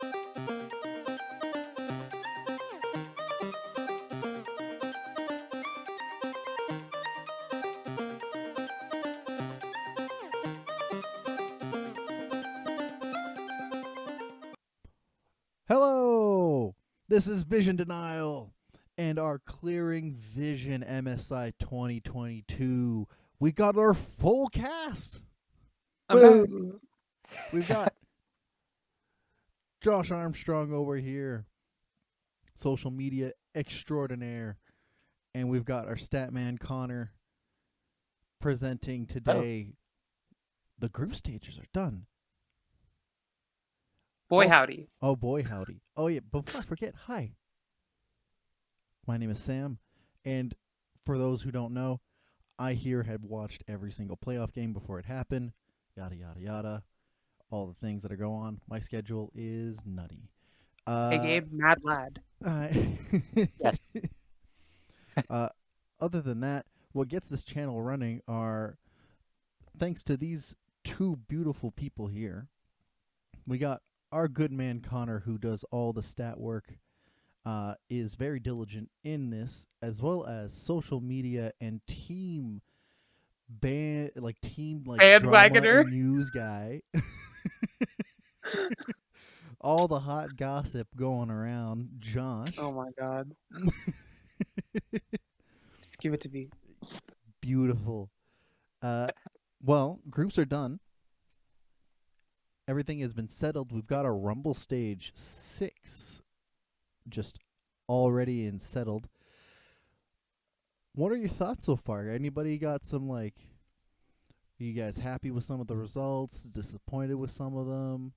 Hello, this is Vision Denial and our Clearing Vision MSI 2022. We got our full cast. We've got Josh Armstrong over here, social media extraordinaire, and we've got our Statman Connor presenting today. The group stages are done. Boy, howdy. Oh, boy, howdy. Oh, yeah, before I forget, hi. My name is Sam, and for those who don't know, I here had watched every single playoff game before it happened, yada, yada, yada, all the things that are going on. My schedule is nutty. Hey, Gabe, mad lad. Yes. Other than that, what gets this channel running are thanks to these two beautiful people here. We got our good man Connor, who does all the stat work, is very diligent in this, as well as social media and team Bandwagoner news guy. All the hot gossip going around, Josh. Oh my god. Just give it to me. Beautiful. Well, groups are done. Everything has been settled. We've got our Rumble Stage 6 just already and settled. What are your thoughts so far? Anybody got some, are you guys happy with some of the results? Disappointed with some of them?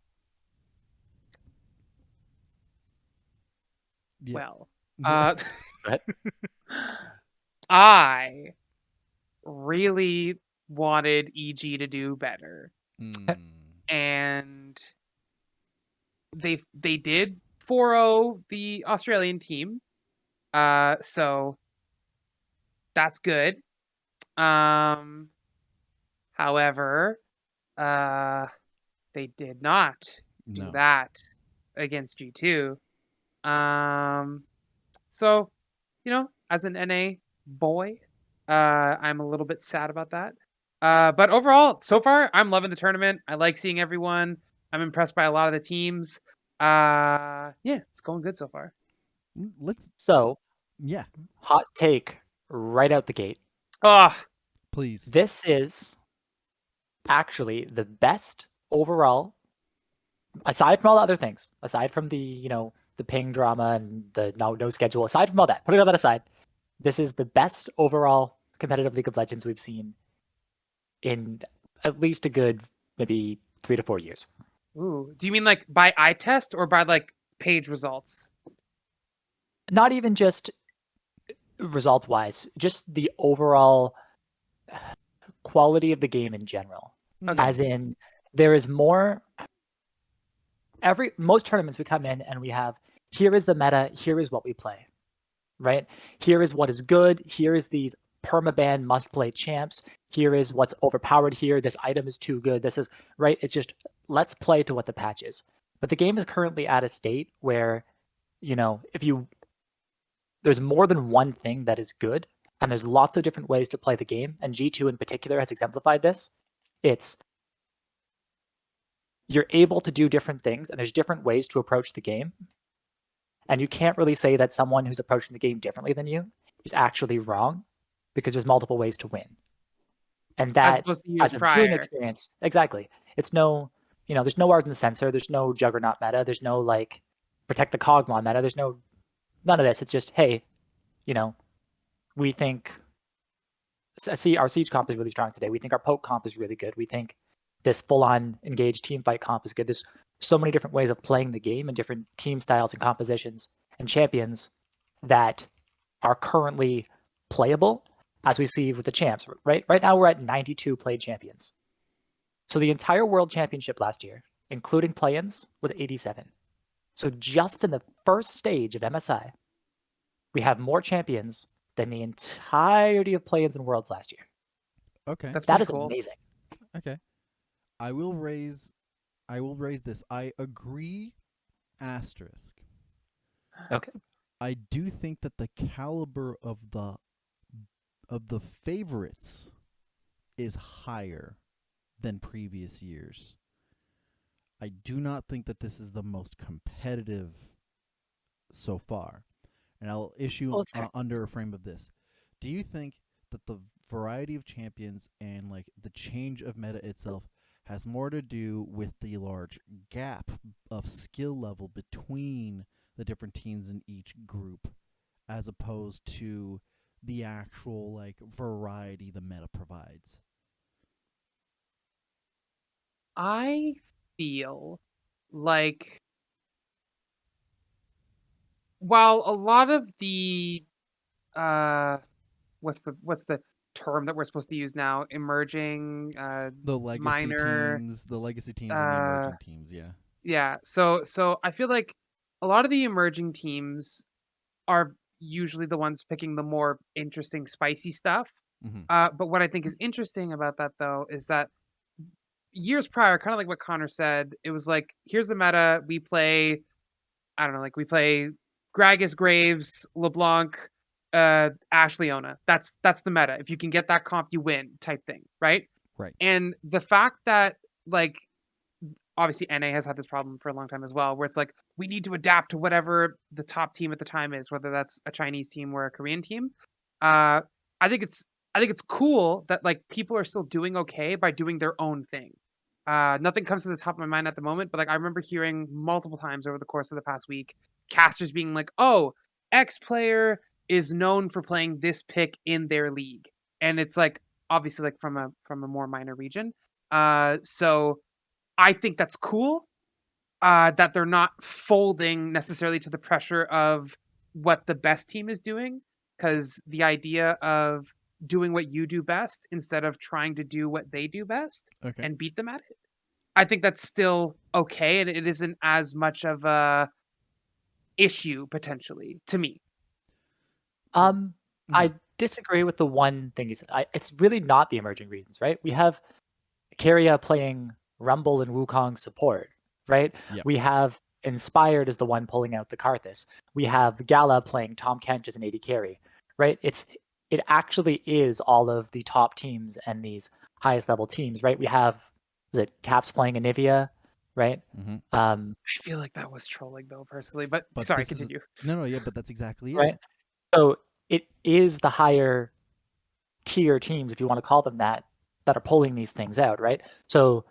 Yeah. Well, I really wanted EG to do better. And they did 4-0 the Australian team. So that's good. However, they did not do that against G2. So, as an NA boy, I'm a little bit sad about that. But overall, so far, I'm loving the tournament. I like seeing everyone. I'm impressed by a lot of the teams. Yeah, it's going good so far. Hot take right out the gate. Please. This is actually the best overall, aside from all the other things, aside from the, the ping drama and the no schedule, aside from all that, putting all that aside, this is the best overall competitive League of Legends we've seen in at least a good maybe 3 to 4 years. Ooh, do you mean by eye test or by page results? Not even just results wise, just the overall quality of the game in general. Okay. As in, there is more. Most tournaments we come in and we have, here is the meta, here is what we play, right? Here is what is good, here is these permaban must-play champs, here is what's overpowered here, this item is too good, this is, right? It's just, let's play to what the patch is. But the game is currently at a state where, there's more than one thing that is good, and there's lots of different ways to play the game, and G2 in particular has exemplified this. You're able to do different things, and there's different ways to approach the game. And you can't really say that someone who's approaching the game differently than you is actually wrong, because there's multiple ways to win. And that, as a viewing experience, exactly. It's there's no art in the sensor, there's no juggernaut meta, there's no protect the Cogmon meta, there's none of this. It's just, hey, we think our siege comp is really strong today. We think our poke comp is really good. We think this full-on engaged team fight comp is good. There's so many different ways of playing the game and different team styles and compositions and champions that are currently playable, as we see with the champs. Right now we're at 92 played champions. So the entire World Championship last year, including play-ins, was 87. So just in the first stage of MSI, we have more champions than the entirety of play-ins and Worlds last year. Okay. That is cool. Amazing. Okay. I will raise this. I agree asterisk. Okay. I do think that the caliber of the favorites is higher than previous years. I do not think that this is the most competitive so far. And I'll issue Well, it's fair. under a frame of this. Do you think that the variety of champions and like the change of meta itself has more to do with the large gap of skill level between the different teams in each group as opposed to the actual like variety the meta provides? I feel like while a lot of the what's the term that we're supposed to use now? Emerging, The legacy minor, teams, the legacy teams and the uh, emerging teams, yeah. yeah. So I feel like a lot of the emerging teams are usually the ones picking the more interesting, spicy stuff. Mm-hmm. But what I think is interesting about that though is that years prior, kind of like what Connor said, it was like, here's the meta. We play, I don't know, like we play Gragas, Graves, LeBlanc, Ash Leona. That's the meta. If you can get that comp, you win type thing, right? Right. And the fact that like obviously NA has had this problem for a long time as well, where it's like we need to adapt to whatever the top team at the time is, whether that's a Chinese team or a Korean team. Uh, I think it's cool that like people are still doing okay by doing their own thing. Nothing comes to the top of my mind at the moment, but like I remember hearing multiple times over the course of the past week, casters being like, "Oh, X player is known for playing this pick in their league," and it's like obviously like from a more minor region. So I think that's cool. That they're not folding necessarily to the pressure of what the best team is doing, because the idea of doing what you do best instead of trying to do what they do best Okay. and beat them at it, I think that's still okay, and it isn't as much of a issue potentially to me. I Mhm. disagree with the one thing you said. It's really not the emerging reasons, right? We have Keria playing Rumble and Wukong support, right? Yeah. We have Inspired as the one pulling out the Karthus. We have Gala playing Tom Kench as an AD carry, right? It actually is all of the top teams and these highest level teams, right? We have Caps playing Anivia, right? Mm-hmm. I feel like that was trolling though, personally, but But sorry, this is continue. no, yeah, but that's exactly it. Right. So it is the higher tier teams, if you want to call them that are pulling these things out, right? So,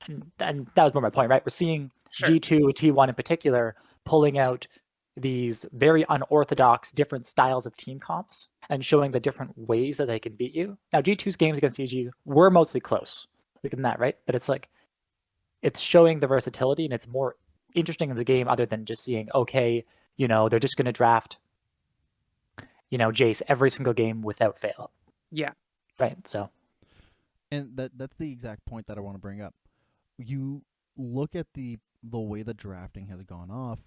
and that was more my point, right? We're seeing Sure. G2, T1 in particular, pulling out these very unorthodox different styles of team comps and showing the different ways that they can beat you. Now, G2's games against EG were mostly close. Look at that, right? But it's like, it's showing the versatility and it's more interesting in the game other than just seeing, okay, they're just going to draft, Jace every single game without fail. Yeah. Right. So, And that's the exact point that I want to bring up. You look at the way the drafting has gone off,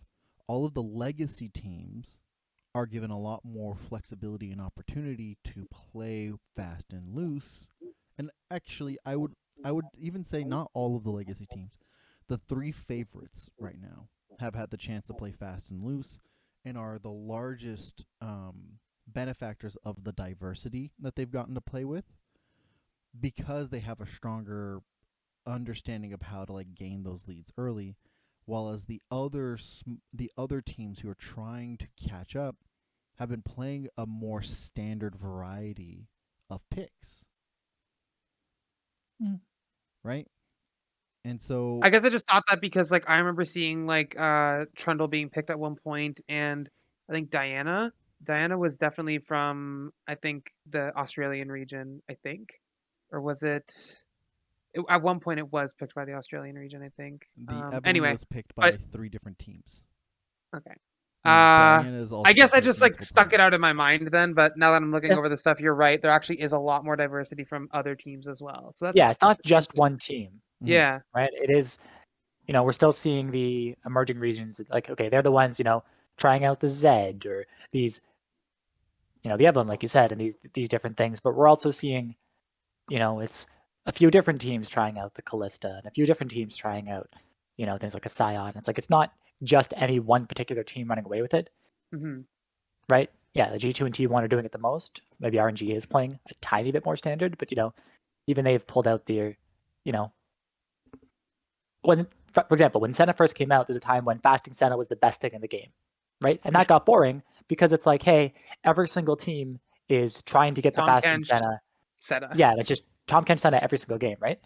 all of the legacy teams are given a lot more flexibility and opportunity to play fast and loose. And actually, I would even say not all of the legacy teams. The three favorites right now have had the chance to play fast and loose and are the largest benefactors of the diversity that they've gotten to play with because they have a stronger understanding of how to like gain those leads early, while as the other teams who are trying to catch up have been playing a more standard variety of picks. Right? And so I guess I just thought that because like I remember seeing like Trundle being picked at one point, and I think Diana was definitely from, I think, the Australian region, I think. Or was it at one point it was picked by the Australian region, I think. the Evelyn Anyway, was picked but by 3 different teams. okay. And Uh Diana is I also guess picked I by just like multiple stuck it teams. out in my mind then, but now that I'm looking yeah, over the stuff, you're right. There actually is a lot more diversity from other teams as well. So that's it's not just interesting. one team, Mhm. Yeah. right? It is, we're still seeing the emerging regions. Like, okay, they're the ones, trying out the Zed or these, the Evelyn, like you said, and these different things. But we're also seeing, it's a few different teams trying out the Callista and a few different teams trying out, things like a Scion. It's like it's not just any one particular team running away with it, right? Yeah, the G2 and T1 are doing it the most. Maybe RNG is playing a tiny bit more standard, but even they've pulled out their, when, for example, when Senna first came out, there's a time when fasting Senna was the best thing in the game, right? And that got boring because it's like, hey, every single team is trying to get the Tom fasting Kench, Senna. Yeah, it's just Tom Kench Senna every single game, right?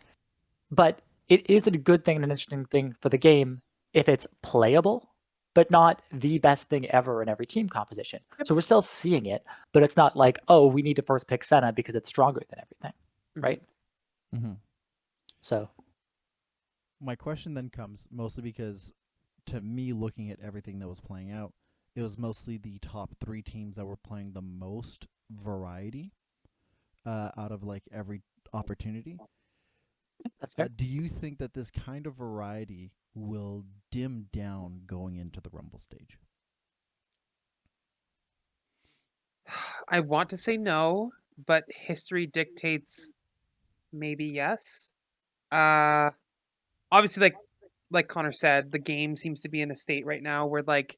But it is a good thing and an interesting thing for the game if it's playable, but not the best thing ever in every team composition. So we're still seeing it, but it's not like, oh, we need to first pick Senna because it's stronger than everything, right? So my question then comes mostly because, to me, looking at everything that was playing out, it was mostly the top 3 teams that were playing the most variety out of like every opportunity. that's fair. Do you think that this kind of variety will dim down going into the Rumble stage? I want to say no, but history dictates maybe yes. Obviously, like Connor said, the game seems to be in a state right now where like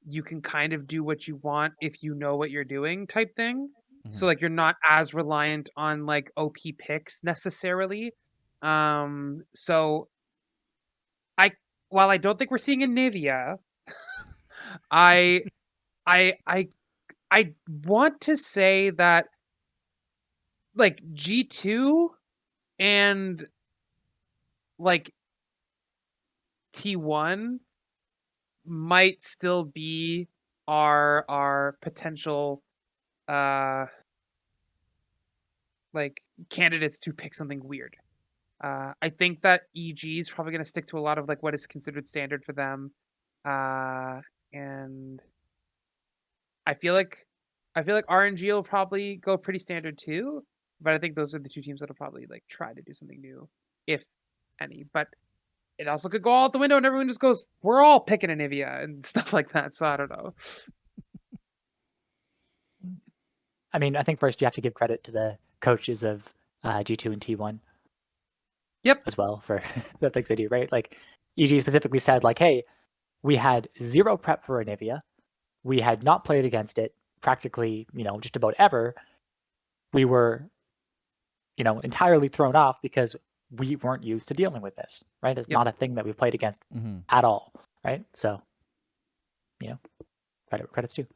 you can kind of do what you want if you know what you're doing type thing. So like you're not as reliant on like OP picks necessarily. So I while I don't think we're seeing a Nivea, I I I I want to say that like G2 and like T1 might still be our potential like candidates to pick something weird. I think that EG is probably going to stick to a lot of like what is considered standard for them, and I feel like RNG will probably go pretty standard too. But I think those are the 2 teams that'll probably like try to do something new, if any. But it also could go all out the window and everyone just goes, "We're all picking an Nivea" and stuff like that. So I don't know. I mean, I think first you have to give credit to the coaches of G2 and T1. Yep. As well for the things they do, right? Like EG specifically said, like, hey, we had 0 prep for Anivia. We had not played against it practically, just about ever. We were, entirely thrown off because we weren't used to dealing with this, right? It's not a thing that we played against at all, right? So, credits too.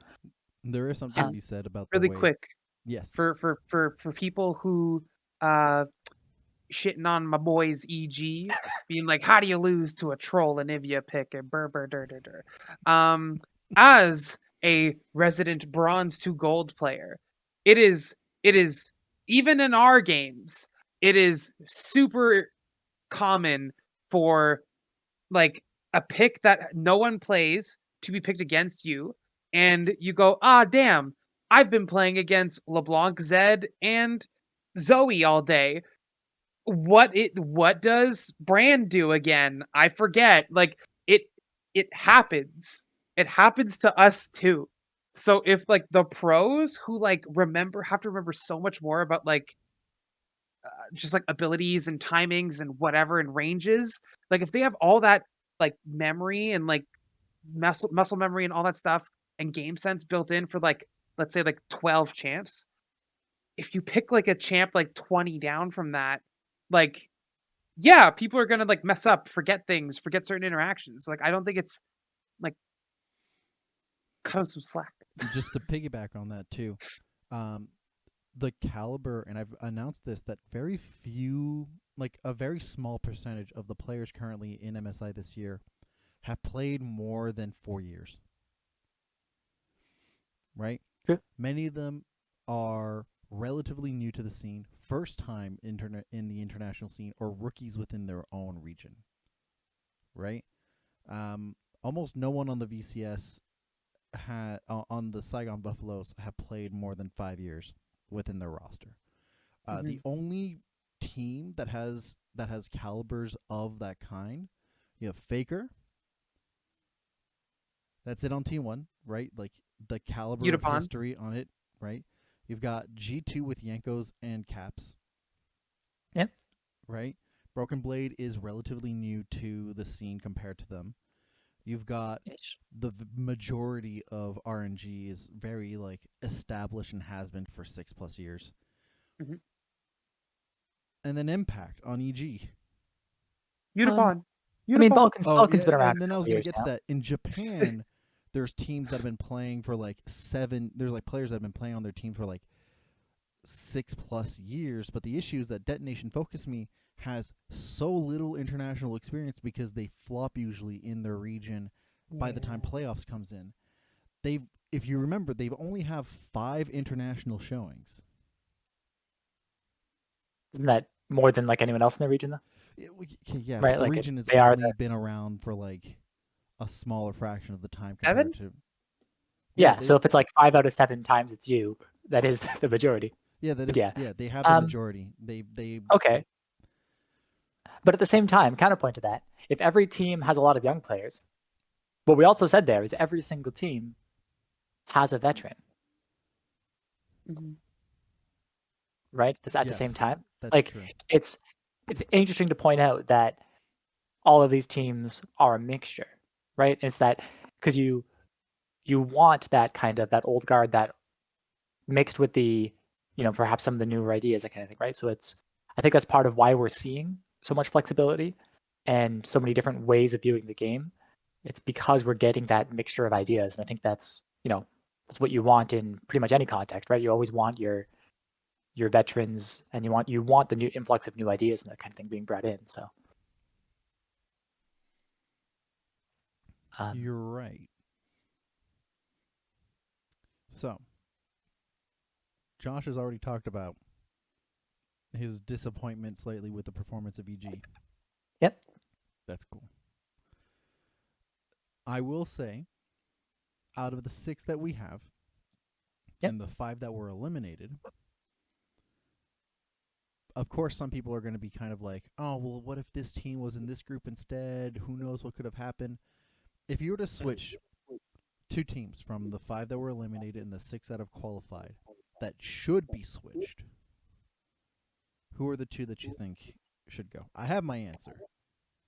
There is something to be said about really the way... quick. Yes. For people who shitting on my boys EG, being like, how do you lose to a troll Anivia pick and as a resident bronze to gold player, it is even in our games, it is super common for like a pick that no one plays to be picked against you, and you go, ah, damn, I've been playing against LeBlanc, Zed, and Zoe all day. What does Brand do again? I forget. Like it happens. It happens to us too. So if like the pros who like have to remember so much more about like just like abilities and timings and whatever and ranges, like if they have all that like memory and like muscle memory and all that stuff and game sense built in for like let's say like 12 champs, if you pick like a champ like 20 down from that, like yeah, people are gonna like mess up, forget things, forget certain interactions. Like I don't think it's like cut them some slack. Just to piggyback on that too, the caliber, and I've announced this, that very few, like a very small percentage of the players currently in MSI this year have played more than 4 years. Right? True. Many of them are relatively new to the scene, first time in the international scene, or rookies within their own region. Right? Almost no one on the VCS on the Saigon Buffaloes have played more than 5 years within their roster. The only team that has calibers of that kind, you have Faker. That's it on T1, right? Like the caliber of history on it, right? You've got G2 with Yankos and Caps. Yeah. Right? Broken Blade is relatively new to the scene compared to them. You've got the majority of RNG is very like established and has been for 6+ years. Mm-hmm. And then Impact on EG. Unipod. I mean, Balkan's been around. And then I was going to get to that. In Japan, there's teams that have been playing for like 7. There's like players that have been playing on their teams for like 6+ years. But the issue is that Detonation Focus Me has so little international experience because they flop usually in their region by the time playoffs comes in. If you remember, they've only have 5 international showings. Isn't that more than like anyone else in the region, though? Yeah, right? But the Like region has they are only been around for like a smaller fraction of the time 7? compared to. Yeah, so if it's like 5 out of 7 times it's you, that is the majority. Yeah, that is. Yeah. Yeah, they have the majority. They. Okay. But at the same time, counterpoint to that, if every team has a lot of young players, what we also said there is every single team has a veteran. Mm-hmm. Right? At the same time. Like true. It's interesting to point out that all of these teams are a mixture, right? It's that because you want that kind of that old guard that mixed with the, perhaps some of the newer ideas, that kind of thing, right? So I think that's part of why we're seeing so much flexibility and so many different ways of viewing the game. It's because we're getting that mixture of ideas, and I think that's that's what you want in pretty much any context, right? You always want your veterans, and you want the new influx of new ideas and that kind of thing being brought in. So you're right. So Josh has already talked about his disappointment slightly with the performance of EG. Yep. That's cool. I will say, out of the 6 that we have, and the 5 that were eliminated, of course some people are going to be kind of like, oh, well, what if this team was in this group instead? Who knows what could have happened? If you were to switch 2 teams from the 5 that were eliminated and the 6 that have qualified that should be switched, who are the 2 that you think should go? I have my answer.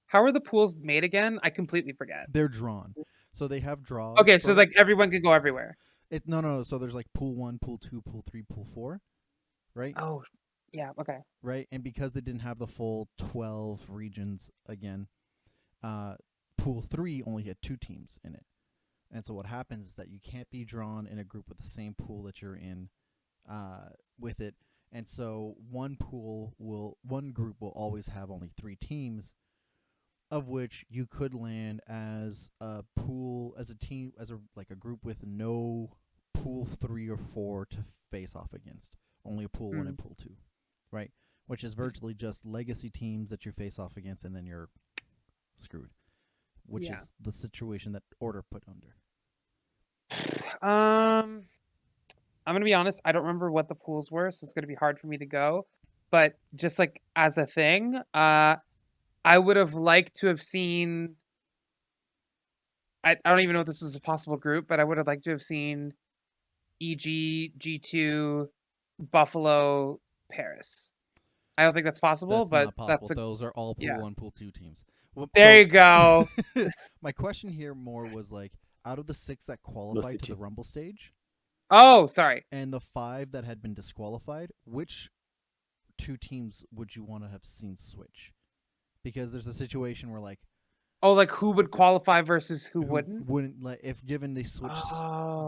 How are the pools made again? I completely forget. They're drawn. So they have draws. Okay, so like everyone can go everywhere. No. So there's like pool 1, pool 2, pool 3, pool 4, right? Oh, yeah, okay. Right, and because they didn't have the full 12 regions again, pool 3 only had 2 teams in it. And so what happens is that you can't be drawn in a group with the same pool that you're in with it. And so one group will always have only 3 teams, of which you could land as a team, like a group with no pool 3 or 4 to face off against. Only a pool 1 and pool 2, right? Which is virtually just legacy teams that you face off against, and then you're screwed. Which is the situation that Order put under. I'm gonna be honest. I don't remember what the pools were, so it's gonna be hard for me to go. But just like as a thing, I would have liked to have seen. I don't even know if this is a possible group, but I would have liked to have seen EG, G2, Buffalo, Paris. I don't think that's possible, That's but not possible. that's Those are all pool 1, pool 2 teams. Well, there you go. My question here more was like, out of the 6 that qualified to the Rumble stage, oh, sorry, and the 5 that had been disqualified, which 2 teams would you want to have seen switch? Because there's a situation where like, oh, like who would qualify versus who wouldn't? Wouldn't, like, if given they switch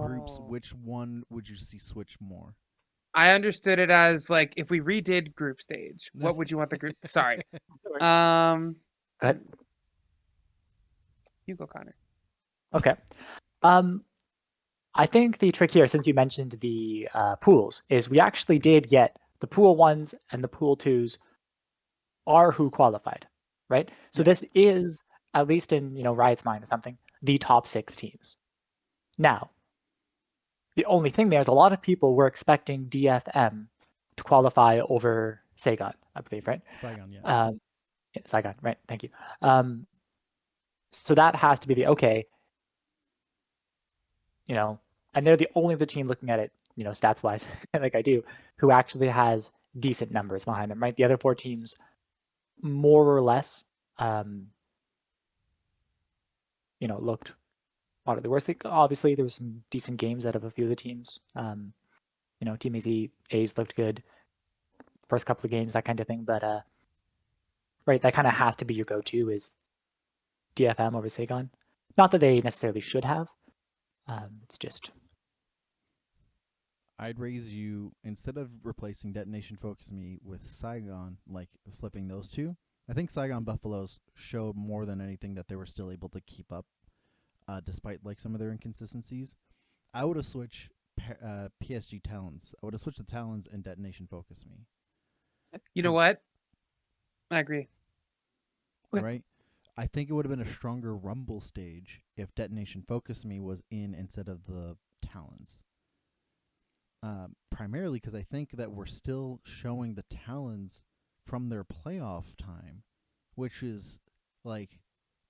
groups, which one would you see switch more? I understood it as like if we redid group stage, what would you want the group? Sorry. Go ahead. You go, Connor. Okay. I think the trick here, since you mentioned the pools, is we actually did get the pool 1s and the pool 2s are who qualified, right? So this is, at least in Riot's mind or something, the top 6 teams. Now, the only thing there is a lot of people were expecting DFM to qualify over Saigon, I believe, right? Saigon, yeah. Saigon, right? Thank you. So that has to be okay. And they're the only other team looking at it, stats-wise, like I do, who actually has decent numbers behind them, right? The other 4 teams more or less, looked moderately worse. Obviously, there was some decent games out of a few of the teams. Team A's looked good first couple of games, that kind of thing. But right, that kind of has to be your go-to is DFM over Sagon. Not that they necessarily should have. It's just I'd raise you, instead of replacing Detonation Focus Me with Saigon, like flipping those two. I think Saigon Buffaloes showed more than anything that they were still able to keep up, despite like some of their inconsistencies. I would have switched PSG Talons. I would have switched the Talons and Detonation Focus Me. You know what? I agree. Okay. Right? I think it would have been a stronger Rumble stage if Detonation Focus Me was in instead of the Talons. Primarily because I think that we're still showing the Talons from their playoff time, which is like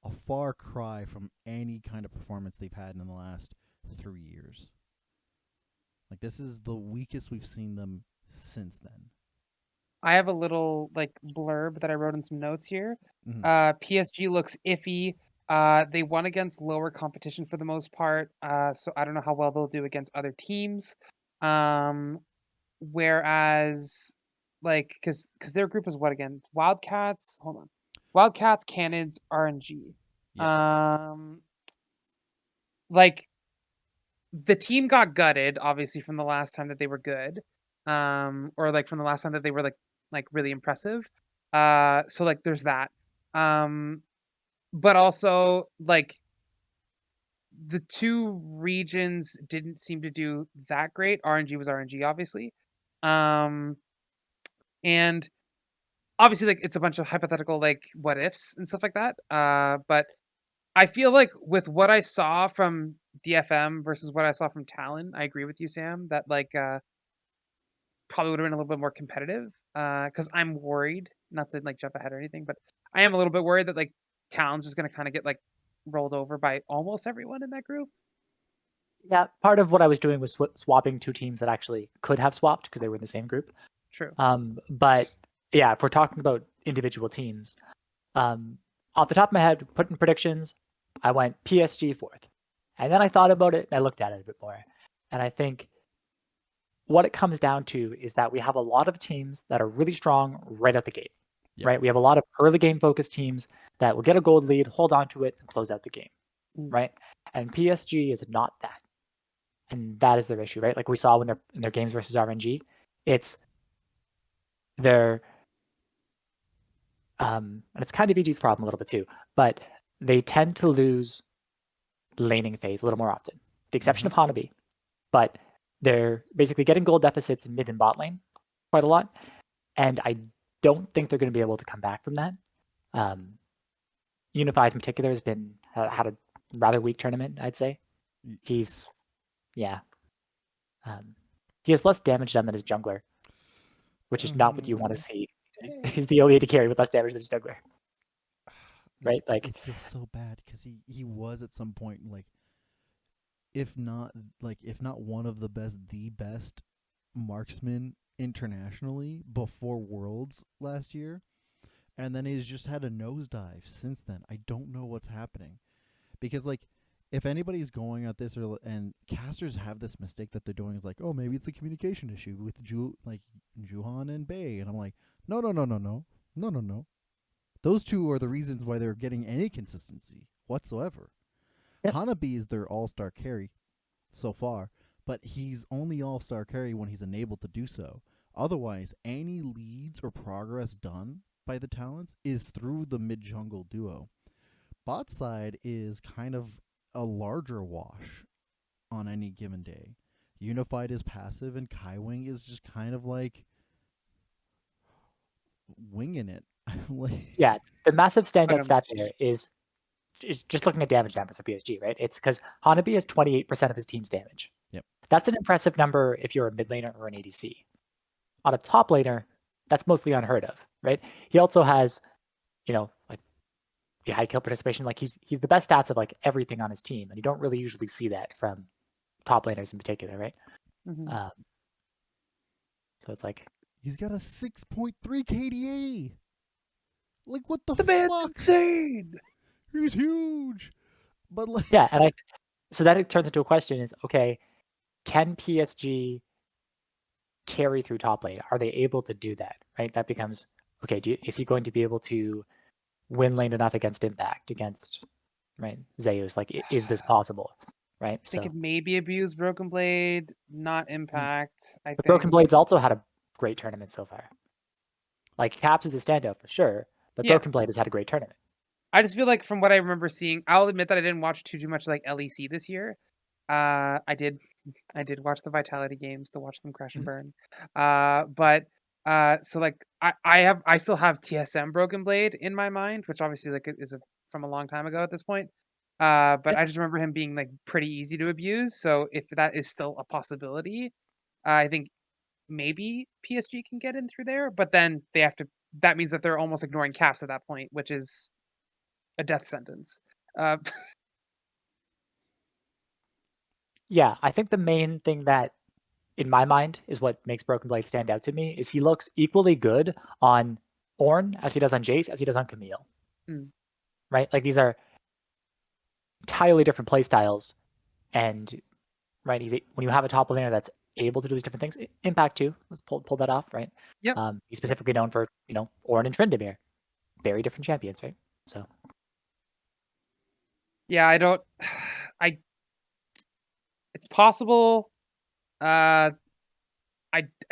a far cry from any kind of performance they've had in the last 3 years. Like, this is the weakest we've seen them since then. I have a little like blurb that I wrote in some notes here. Mhm. PSG looks iffy. They won against lower competition for the most part. So I don't know how well they'll do against other teams. Whereas, like, because their group is what again? Wildcats. Hold on. Wildcats, Cannons, RNG. Like the team got gutted, obviously, from the last time that they were good, or like from the last time that they were like really impressive. So like there's that. But also like the two regions didn't seem to do that great. RNG was RNG, obviously. And obviously like it's a bunch of hypothetical like what ifs and stuff like that. But I feel like with what I saw from DFM versus what I saw from Talon, I agree with you, Sam, that like probably would have been a little bit more competitive. Because I'm worried, not to like jump ahead or anything, but I am a little bit worried that like Talon's just gonna kind of get like rolled over by almost everyone in that group. yeah. Part of what I was doing was swapping two teams that actually could have swapped because they were in the same group. True. But yeah, if we're talking about individual teams, off the top of my head, putting predictions, I went PSG fourth, and then I thought about it and I looked at it a bit more, and I think what it comes down to is that we have a lot of teams that are really strong right out the gate. Yep. Right? We have a lot of early game focused teams that will get a gold lead, hold on to it, and close out the game. Right? And PSG is not that. And that is their issue, right? Like we saw when they're in their games versus RNG, it's their and it's kind of BG's problem a little bit too, but they tend to lose laning phase a little more often. The exception of Hanabi, but they're basically getting gold deficits in mid and bot lane quite a lot, and I don't think they're going to be able to come back from that. Unified in particular has had a rather weak tournament, I'd say. He's he has less damage done than his jungler, which is not what you want to see. He's the only AD carry with less damage than his jungler. Right? Like it feels so bad because he was at some point like if not one of the best marksmen internationally before Worlds last year, and then he's just had a nosedive since then. I don't know what's happening because like if anybody's going at this and casters have this mistake that they're doing is like, oh, maybe it's a communication issue with Juhan and Bay, and I'm like, no. Those two are the reasons why they're getting any consistency whatsoever. Yep. Hanabi is their all-star carry so far, but he's only all-star carry when he's enabled to do so. Otherwise, any leads or progress done by the talents is through the mid-jungle duo. Bot side is kind of a larger wash on any given day. Unified is passive, and Kaiwing is just kind of like winging it. Yeah, the massive standout stat there is just looking at damage numbers for PSG, right? It's because Hanabi has 28% of his team's damage. Yep. That's an impressive number if you're a mid laner or an ADC. On a top laner, that's mostly unheard of, right? He also has, like the high kill participation. Like he's the best stats of like everything on his team, and you don't really usually see that from top laners in particular, right? So it's like he's got a 6.3 KDA. Like, what the The man's fuck? insane. He's huge. But like, Yeah, and so that it turns into a question: is okay? Can PSG carry through top lane? Are they able to do that? Right. That becomes okay. Is he going to be able to win lane enough against Impact, against right Zeus? Like, is this possible? Right. They So, could maybe abuse Broken Blade, not Impact. I but think. Broken Blades also had a great tournament so far. Like Caps is the standout for sure, but Yeah. Broken Blade has had a great tournament. I just feel like from what I remember seeing, I'll admit that I didn't watch too much like LEC this year. I did watch the Vitality games to watch them crash and burn. But so like I still have TSM Broken Blade in my mind, which obviously like is from a long time ago at this point. But Yep. I just remember him being like pretty easy to abuse. So if that is still a possibility, I think maybe PSG can get in through there. But then they have to. That means that they're almost ignoring caps at that point, which is a death sentence. Uh, Yeah, I think the main thing that, in my mind, is what makes Broken Blade stand out to me is he looks equally good on Ornn as he does on Jace as he does on Camille. Mm. Right? Like these are entirely different play styles, and right, when you have a top laner that's able to do these different things, Impact too. Let's pull that off, right? Yep. He's specifically known for Ornn and Tryndamere, very different champions, right? So yeah, I don't. I. It's possible. I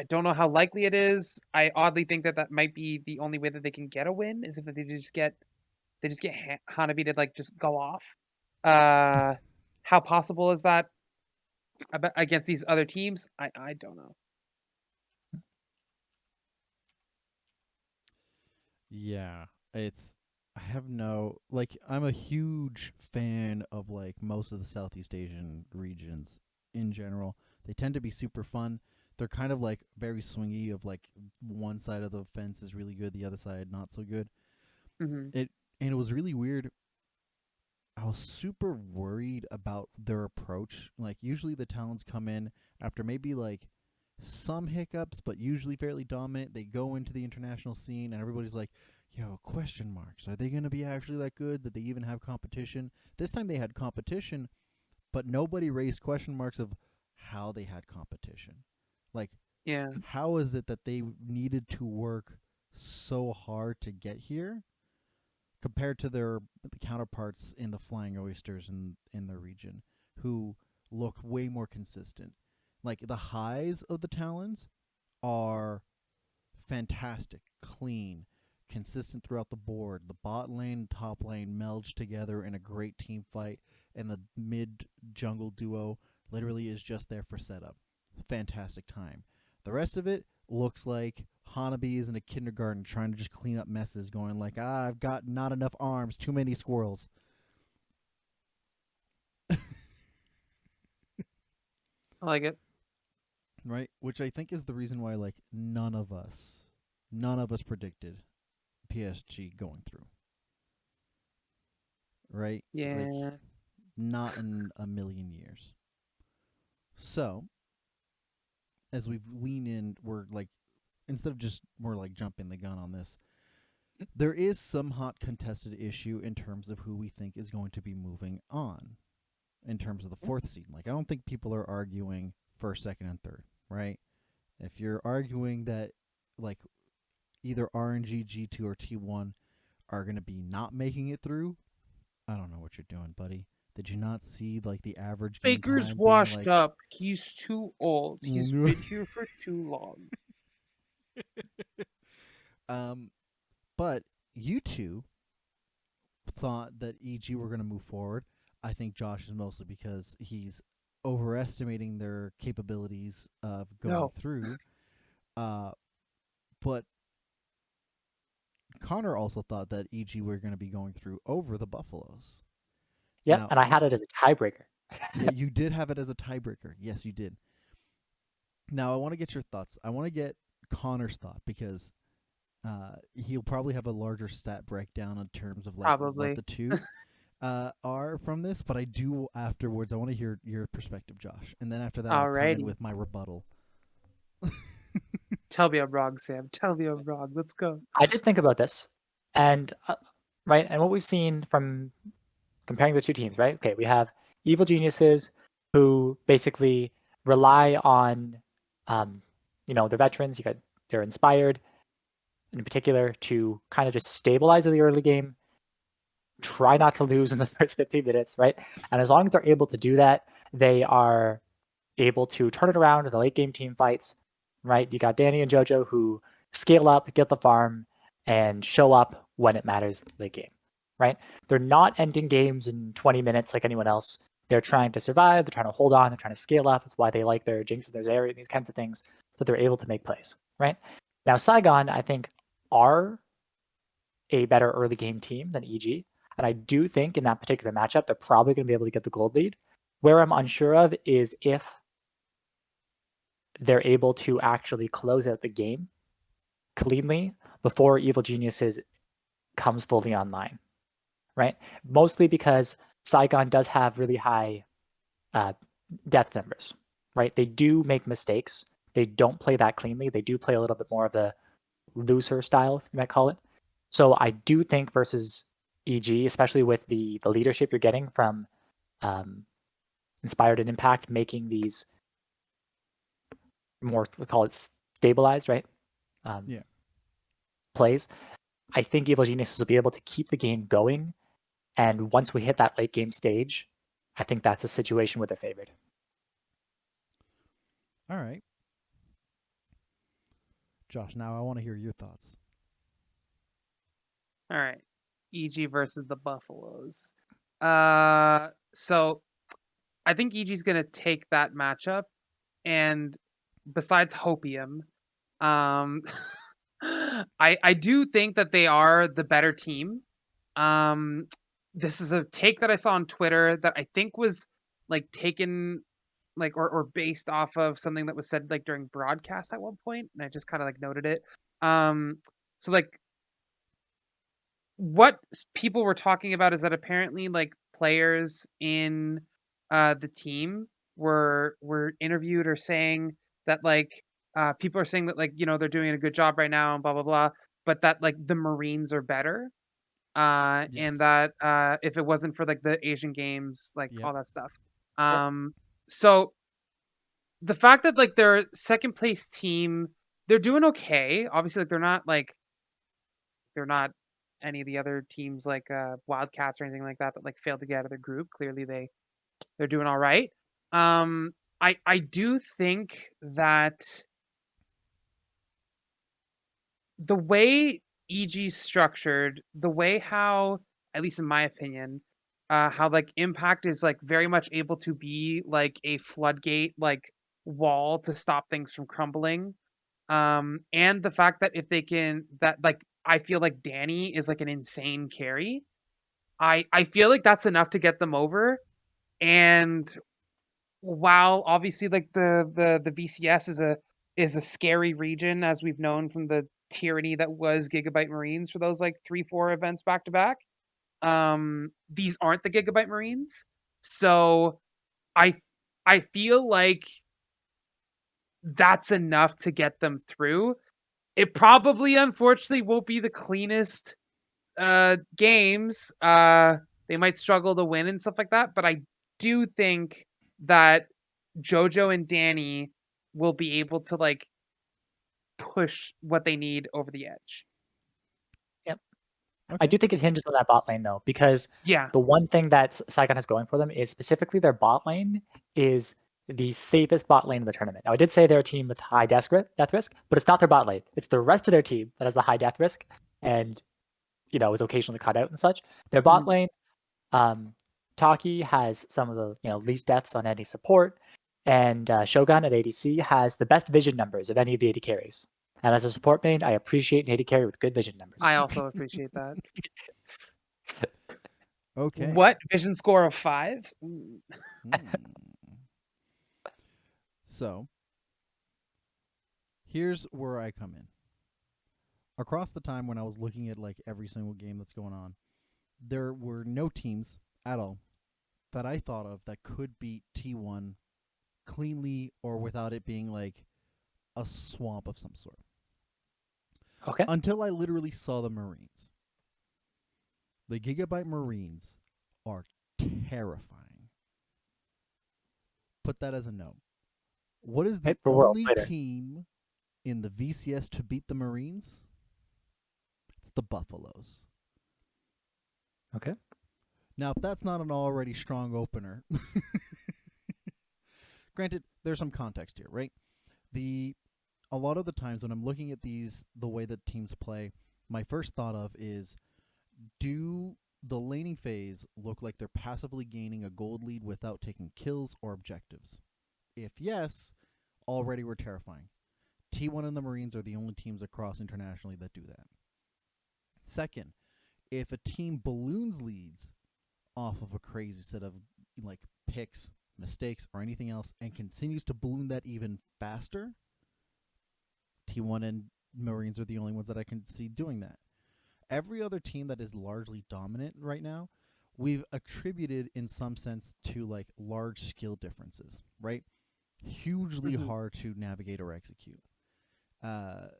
don't know how likely it is. I oddly think that might be the only way that they can get a win is if they just get Hanabi to like just go off. How possible is that against these other teams? I don't know. yeah, it's. I have no like. I'm a huge fan of like most of the Southeast Asian regions in general. They tend to be super fun. They're kind of like very swingy. Of like one side of the fence is really good, the other side not so good. Hmm. It was really weird. I was super worried about their approach. Like usually the Talons come in after maybe like some hiccups, but usually fairly dominant. They go into the international scene and everybody's like, yo, question marks. Are they going to be actually that good that they even have competition? This time they had competition, but nobody raised question marks of how they had competition. Like, Yeah. how is it that they needed to work so hard to get here compared to their counterparts in the Flying Oysters in the region who look way more consistent. Like the highs of the Talons are fantastic, clean, consistent throughout the board. The bot lane, top lane meld together in a great team fight, and the mid jungle duo literally is just there for setup. Fantastic time. The rest of it looks like Hanabi is in a kindergarten trying to just clean up messes, going like, I've got not enough arms, too many squirrels. I like it. Right? Which I think is the reason why like none of us predicted PSG going through. Right? Yeah. Like not in a million years. So, as we lean in, we're like instead of just we're like jumping the gun on this. There is some hot contested issue in terms of who we think is going to be moving on in terms of the fourth seed. Like I don't think people are arguing first, second, and third, right? If you're arguing that like either RNG, G2, or T1 are going to be not making it through, I don't know what you're doing, buddy. Did you not see like the average game Faker's time being washed like up. He's too old. He's been here for too long. But you two thought that EG were going to move forward. I think Josh is mostly because he's overestimating their capabilities of going No. through. But Connor also thought that EG were going to be going through over the Buffaloes. yeah, Now, and I had it as a tiebreaker. yeah, you did have it as a tiebreaker. Yes, you did. Now, I want to get your thoughts. I want to get Connor's thought because he'll probably have a larger stat breakdown in terms of like Probably. what the two are from this. But I do afterwards. I want to hear your perspective, Josh, and then after that, I'll come in Alrighty. with my rebuttal. Tell me I'm wrong, Sam. Tell me I'm wrong. Let's go. I did think about this, And right, and what we've seen from comparing the two teams, right? Okay, we have evil geniuses who basically rely on, the veterans. They're inspired in particular to kind of just stabilize in the early game, try not to lose in the first 15 minutes, right? And as long as they're able to do that, they are able to turn it around in the late game team fights, right? You got Danny and JoJo who scale up, get the farm, and show up when it matters late game, right? They're not ending games in 20 minutes like anyone else. They're trying to survive, they're trying to hold on, they're trying to scale up. That's why they like their Jinx and their Zarya, these kinds of things, so they're able to make plays, right? Now, Saigon, I think, are a better early game team than EG. And I do think in that particular matchup, they're probably going to be able to get the gold lead. Where I'm unsure of is if they're able to actually close out the game cleanly before Evil Geniuses comes fully online, right? Mostly because Saigon does have really high death numbers, right? They do make mistakes. They don't play that cleanly. They do play a little bit more of the looser style, you might call it. So I do think versus EG, especially with the leadership you're getting from Inspired and Impact, making these more, we call it stabilized, right? Yeah. Plays. I think Evil Geniuses will be able to keep the game going. And once we hit that late game stage, I think that's a situation where they're favored. All right. Josh, now I want to hear your thoughts. All right. EG versus the Buffaloes. So I think EG's gonna take that matchup, and besides Hopium, um, I do think that they are the better team. Um, this is a take that I saw on Twitter that I think was like taken like or based off of something that was said like during broadcast at one point, and I just kind of like noted it. So like what people were talking about is that apparently like players in the team were interviewed or saying that like people are saying that like they're doing a good job right now and blah blah blah, but that like the Marines are better, and Yes. that if it wasn't for like the Asian games, like Yep. all that stuff. Yep. So the fact that like their second place team, they're doing okay. Obviously, like they're not any of the other teams like Wildcats or anything like that that like failed to get out of their group. Clearly, they're doing all right. Um, I do think that the way EG's structured, the way how, at least in my opinion, how like Impact is like very much able to be like a floodgate like wall to stop things from crumbling. And the fact that if they can that like I feel like Danny is like an insane carry. I feel like that's enough to get them over. And while obviously like the VCS is a scary region, as we've known from the tyranny that was Gigabyte Marines for those like 3-4 events back to back. These aren't the Gigabyte Marines. So I I feel like that's enough to get them through. It probably unfortunately won't be the cleanest games. They might struggle to win and stuff like that, but I do think that Jojo and Danny will be able to like push what they need over the edge. Yep. I Okay. do think it hinges on that bot lane though, because Yeah. the one thing that Saigon has going for them is specifically their bot lane is the safest bot lane in the tournament. Now, I did say they're a team with high death risk, but it's not their bot lane. It's the rest of their team that has the high death risk and, is occasionally cut out and such. Their bot Mhm. lane, Taki has some of the, least deaths on any support, and Shogun at ADC has the best vision numbers of any of the AD carries. And as a support main, I appreciate an AD carry with good vision numbers. I also appreciate that. Okay. What vision score of 5? Hmm. So, here's where I come in. Across the time when I was looking at like every single game that's going on, there were no teams at all that I thought of that could beat T1 cleanly or without it being like a swamp of some sort. Okay. Until I literally saw the Marines. The Gigabyte Marines are terrifying. Put that as a note. What is the Okay, for Worlds only later. team in the VCS to beat the Marines? It's the Buffaloes. Okay. Now, if that's not an already strong opener, granted, there's some context here, right? A lot of the times when I'm looking at the way that teams play, my first thought of is, do the laning phase look like they're passively gaining a gold lead without taking kills or objectives? If yes, already we're terrifying. T1 and the Marines are the only teams across internationally that do that. Second, if a team balloons leads off of a crazy set of like picks, mistakes, or anything else, and continues to balloon that even faster, T1 and Marines are the only ones that I can see doing that. Every other team that is largely dominant right now, we've attributed in some sense to like large skill differences, right? Hugely hard to navigate or execute. But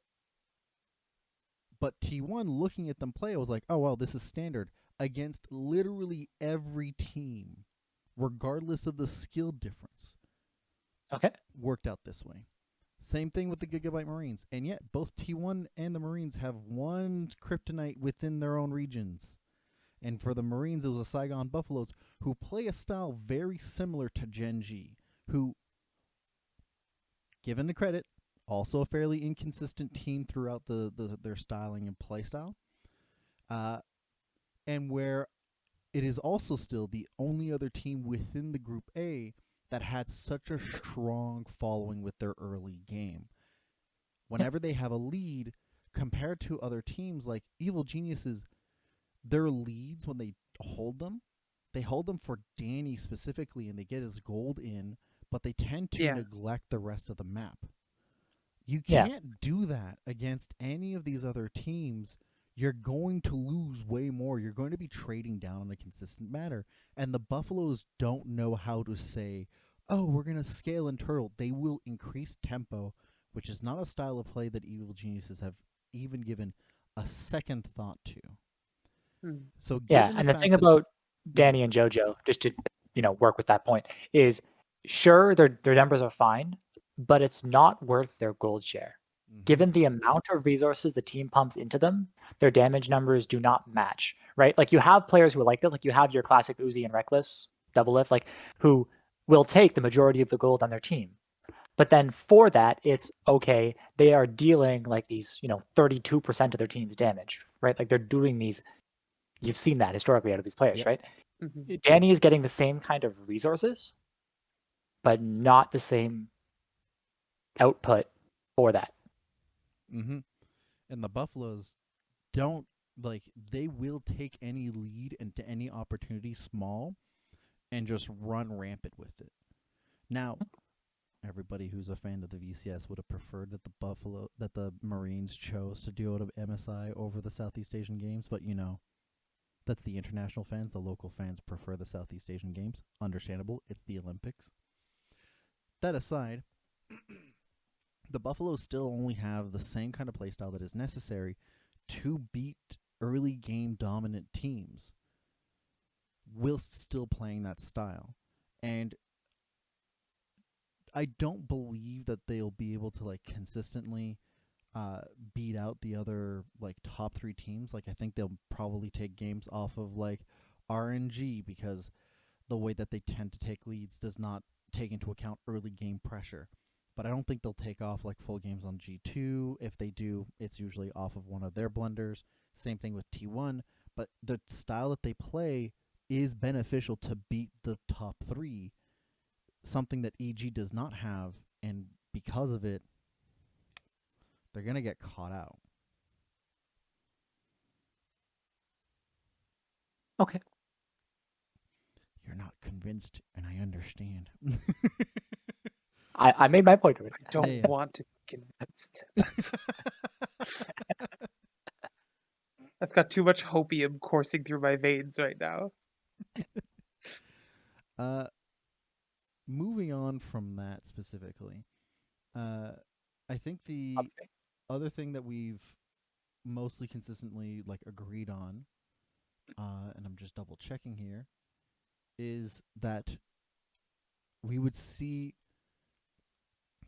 T1, looking at them play, I was like, oh, well, this is standard against literally every team, regardless of the skill difference. Okay. Worked out this way. Same thing with the Gigabyte Marines. And yet, both T1 and the Marines have one kryptonite within their own regions. And for the Marines, it was the Saigon Buffaloes, who play a style very similar to Gen G, who, given the credit, also a fairly inconsistent team throughout their styling and play style. And where it is also still the only other team within the Group A that had such a strong following with their early game. Whenever they have a lead, compared to other teams like Evil Geniuses, their leads, when they hold them for Danny specifically, and they get his gold in, but they tend to neglect the rest of the map. You can't do that against any of these other teams. You're going to lose way more. You're going to be trading down in a consistent manner. And the Buffaloes don't know how to say, oh, we're going to scale and turtle. They will increase tempo, which is not a style of play that Evil Geniuses have even given a second thought to. So and the thing about Danny and JoJo, just to work with that point, is sure their numbers are fine, but it's not worth their gold share. Given the amount of resources the team pumps into them, their damage numbers do not match, right? Like, you have players who are like this, like you have your classic Uzi and Reckless double lift, like, who will take the majority of the gold on their team. But then for that, it's okay, they are dealing like these, 32% of their team's damage, right? Like, they're doing these, you've seen that historically out of these players, right? Danny is getting the same kind of resources, but not the same output for that. And the Buffaloes don't, like, they will take any lead into any opportunity small and just run rampant with it. Now, everybody who's a fan of the VCS would have preferred that the Marines chose to do out of MSI over the Southeast Asian Games, but that's the international fans. The local fans prefer the Southeast Asian Games. Understandable. It's the Olympics. That aside, the Buffaloes still only have the same kind of playstyle that is necessary to beat early game dominant teams whilst still playing that style. And I don't believe that they'll be able to like consistently beat out the other like top 3 teams. Like, I think they'll probably take games off of like RNG, because the way that they tend to take leads does not take into account early game pressure. But I don't think they'll take off like full games on G2. If they do, it's usually off of one of their blunders. Same thing with T1. But the style that they play is beneficial to beat the top 3, something that EG does not have, and because of it, they're going to get caught out. Okay. You're not convinced, and I understand. I made my point already. I don't want to be convinced. I've got too much hopium coursing through my veins right now. Moving on from that specifically, I think the other thing that we've mostly consistently like agreed on and I'm just double checking here, is that we would see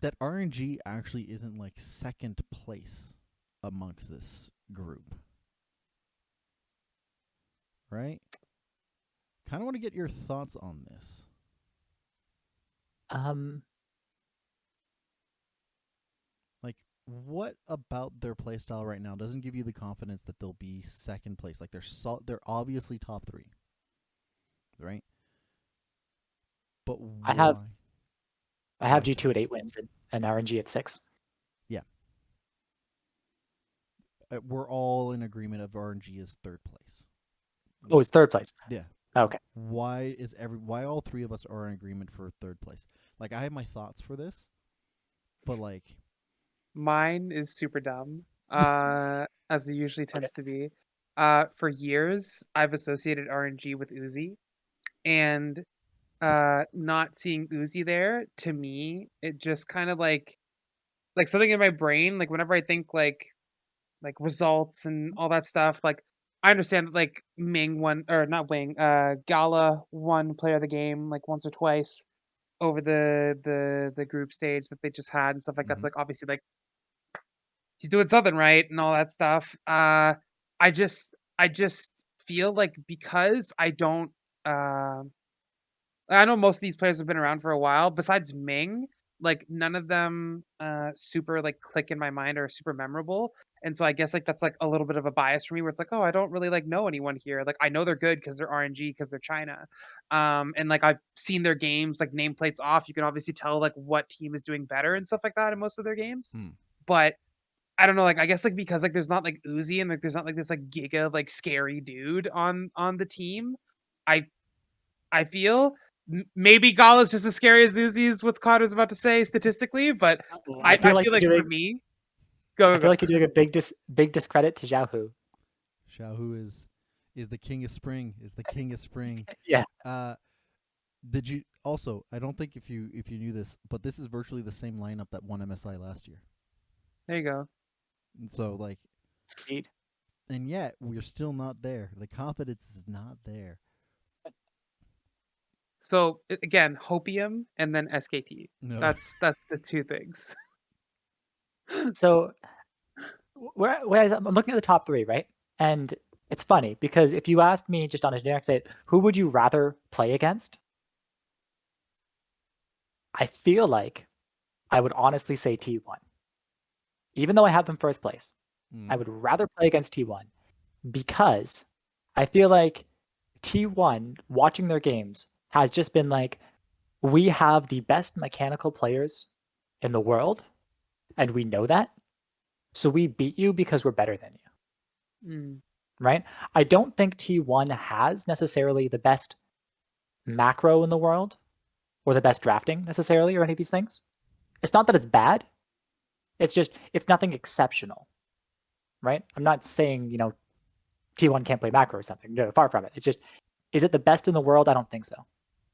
that RNG actually isn't like second place amongst this group. Right? Kind of want to get your thoughts on this. Like, what about their playstyle right now doesn't give you the confidence that they'll be second place? Like, they're obviously top 3, right? But why? I have G2 at 8 wins and RNG at 6. Yeah. We're all in agreement of RNG is third place. Oh, it's third place. Yeah. Okay. Why all 3 of us are in agreement for third place? Like, I have my thoughts for this, but like, Mine is super dumb, as it usually tends to be. For years, I've associated RNG with Uzi, and not seeing Uzi there, to me, it just kind of like something in my brain, like whenever I think like results and all that stuff, like I understand that like Ming won, or not Wing, Gala won player of the game like once or twice over the group stage that they just had and stuff like that. So like obviously like he's doing something right and all that stuff. I just feel like because I know most of these players have been around for a while. Besides Ming, like none of them super like click in my mind or super memorable. And so I guess like that's like a little bit of a bias for me where it's like, oh, I don't really like know anyone here. Like I know they're good because they're RNG because they're China. And like I've seen their games, like nameplates off. You can obviously tell like what team is doing better and stuff like that in most of their games. But I don't know, like I guess like because like there's not like Uzi and like there's not like this like giga like scary dude on the team. I I feel maybe Gala's just as scary as Uzi is what Scott was about to say statistically, but I feel like for me, I feel like you're doing a big discredit to Xiaohu. Xiaohu is the king of spring. Is the king of spring. Yeah. Did you also? I don't think if you knew this, but this is virtually the same lineup that won MSI last year. There you go. And so like, Indeed. And yet we're still not there. The confidence is not there. So again, Hopium and then SKT. No. That's the 2 things. So whereas I'm looking at the top 3, right? And it's funny because if you asked me just on a generic state, who would you rather play against? I feel like I would honestly say T1. Even though I have them first place, I would rather play against T1 because I feel like T1, watching their games, has just been like, we have the best mechanical players in the world, and we know that. So we beat you because we're better than you. Right? I don't think T1 has necessarily the best macro in the world or the best drafting necessarily or any of these things. It's not that it's bad. It's just, it's nothing exceptional. Right? I'm not saying, T1 can't play macro or something. No, far from it. It's just, is it the best in the world? I don't think so.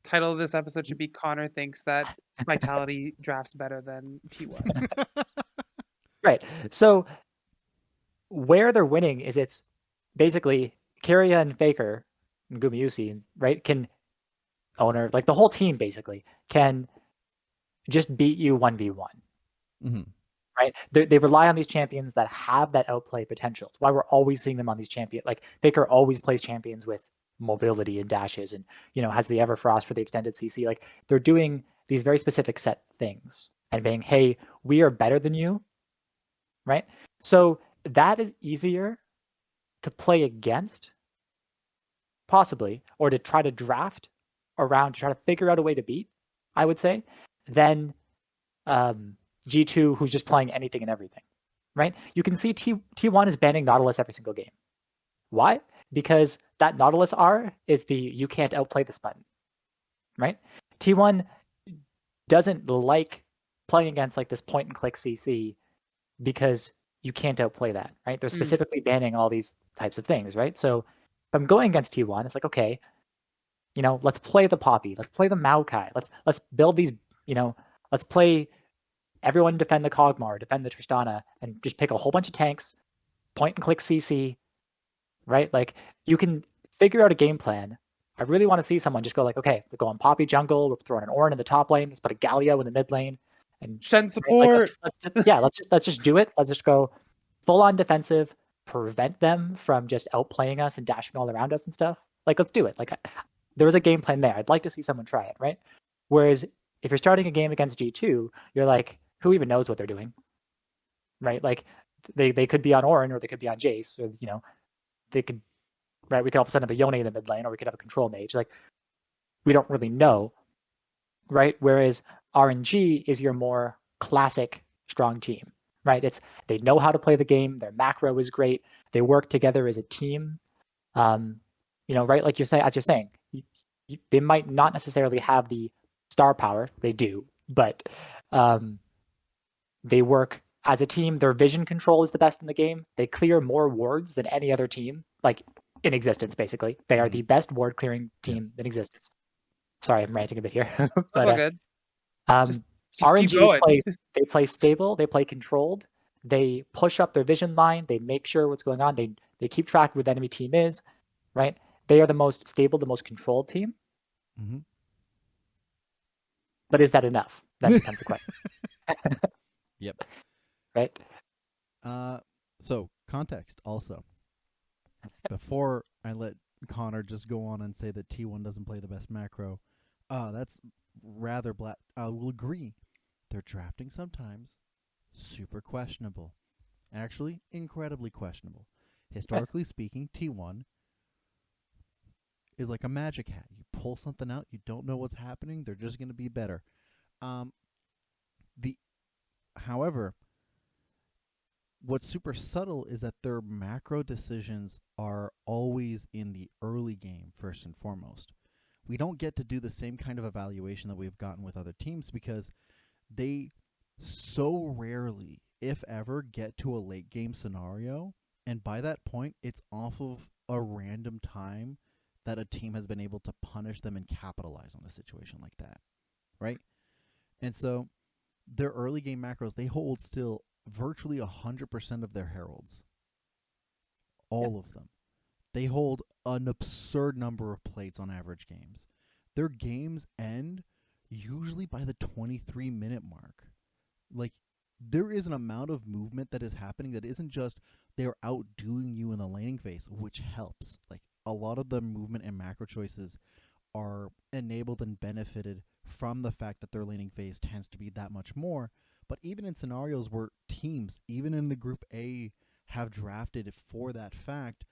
Title of this episode should be Connor thinks that Vitality drafts better than T1. Right. So where they're winning is it's basically Kyria and Faker and Gumiusi, right, can owner, like the whole team basically, can just beat you 1v1. Right? They rely on these champions that have that outplay potential. It's why we're always seeing them on these champions. Like Faker always plays champions with mobility and dashes and, has the Everfrost for the extended CC. Like they're doing these very specific set things and being, hey, we are better than you. Right? So that is easier to play against, possibly, or to try to draft around, to try to figure out a way to beat, I would say, than G2, who's just playing anything and everything, right? You can see T1 is banning Nautilus every single game. Why? Because that Nautilus R is the you can't outplay this button, right? T1 doesn't like playing against like this point and click CC because you can't outplay that, right? They're specifically banning all these types of things, right? So if I'm going against T1, it's like, okay, let's play the Poppy, let's play the Maokai, let's build these, let's play everyone defend the Kog'Maw, defend the Tristana, and just pick a whole bunch of tanks, point and click CC, right? Like you can figure out a game plan. I really want to see someone just go like, okay, we go on Poppy jungle, we're throwing an Orin in the top lane, let's put a Galio in the mid lane, and Shen like, support. let's just do it. Let's just go full on defensive, prevent them from just outplaying us and dashing all around us and stuff. Like, let's do it. Like, there was a game plan there. I'd like to see someone try it, right? Whereas if you're starting a game against G2, you're like, who even knows what they're doing, right? Like, they could be on Orin or they could be on Jace, or they could, right? We could also send up a Yone in the mid lane, or we could have a control mage. Like, we don't really know, right? Whereas RNG is your more classic strong team, right? They know how to play the game. Their macro is great. They work together as a team. Right? Like as you're saying, they might not necessarily have the star power. They do, but they work as a team. Their vision control is the best in the game. They clear more wards than any other team, like in existence. Basically, they are the best ward clearing team in existence. Sorry, I'm ranting a bit here. That's but, all good. Just RNG they play stable, they play controlled, they push up their vision line, they make sure what's going on, they keep track of where the enemy team is, right? They are the most stable, the most controlled team. Mm-hmm. But is that enough? That becomes the question. Yep. Right? So context also. Before I let Connor just go on and say that T1 doesn't play the best macro, that's rather black. I will agree. Their drafting sometimes super questionable. Actually, incredibly questionable. Historically speaking, T1 is like a magic hat. You pull something out, you don't know what's happening, they're just going to be better. However, what's super subtle is that their macro decisions are always in the early game, first and foremost. We don't get to do the same kind of evaluation that we've gotten with other teams because they so rarely, if ever, get to a late game scenario. And by that point, it's off of a random time that a team has been able to punish them and capitalize on a situation like that. Right? And so their early game macros, they hold still virtually 100% of their heralds. All of them. They hold an absurd number of plates on average games. Their games end usually by the 23-minute mark. Like, there is an amount of movement that is happening that isn't just they're outdoing you in the laning phase, which helps. Like, a lot of the movement and macro choices are enabled and benefited from the fact that their laning phase tends to be that much more. But even in scenarios where teams, even in the Group A, have drafted for that fact,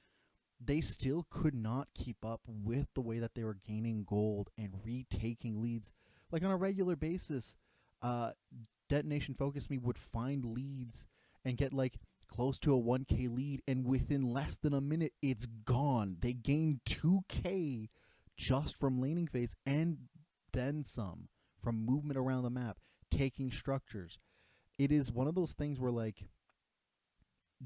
they still could not keep up with the way that they were gaining gold and retaking leads. Like, on a regular basis, Detonation Focus Me would find leads and get like close to a 1k lead, and within less than a minute, it's gone. They gained 2k just from laning phase and then some from movement around the map, taking structures. It is one of those things where, like,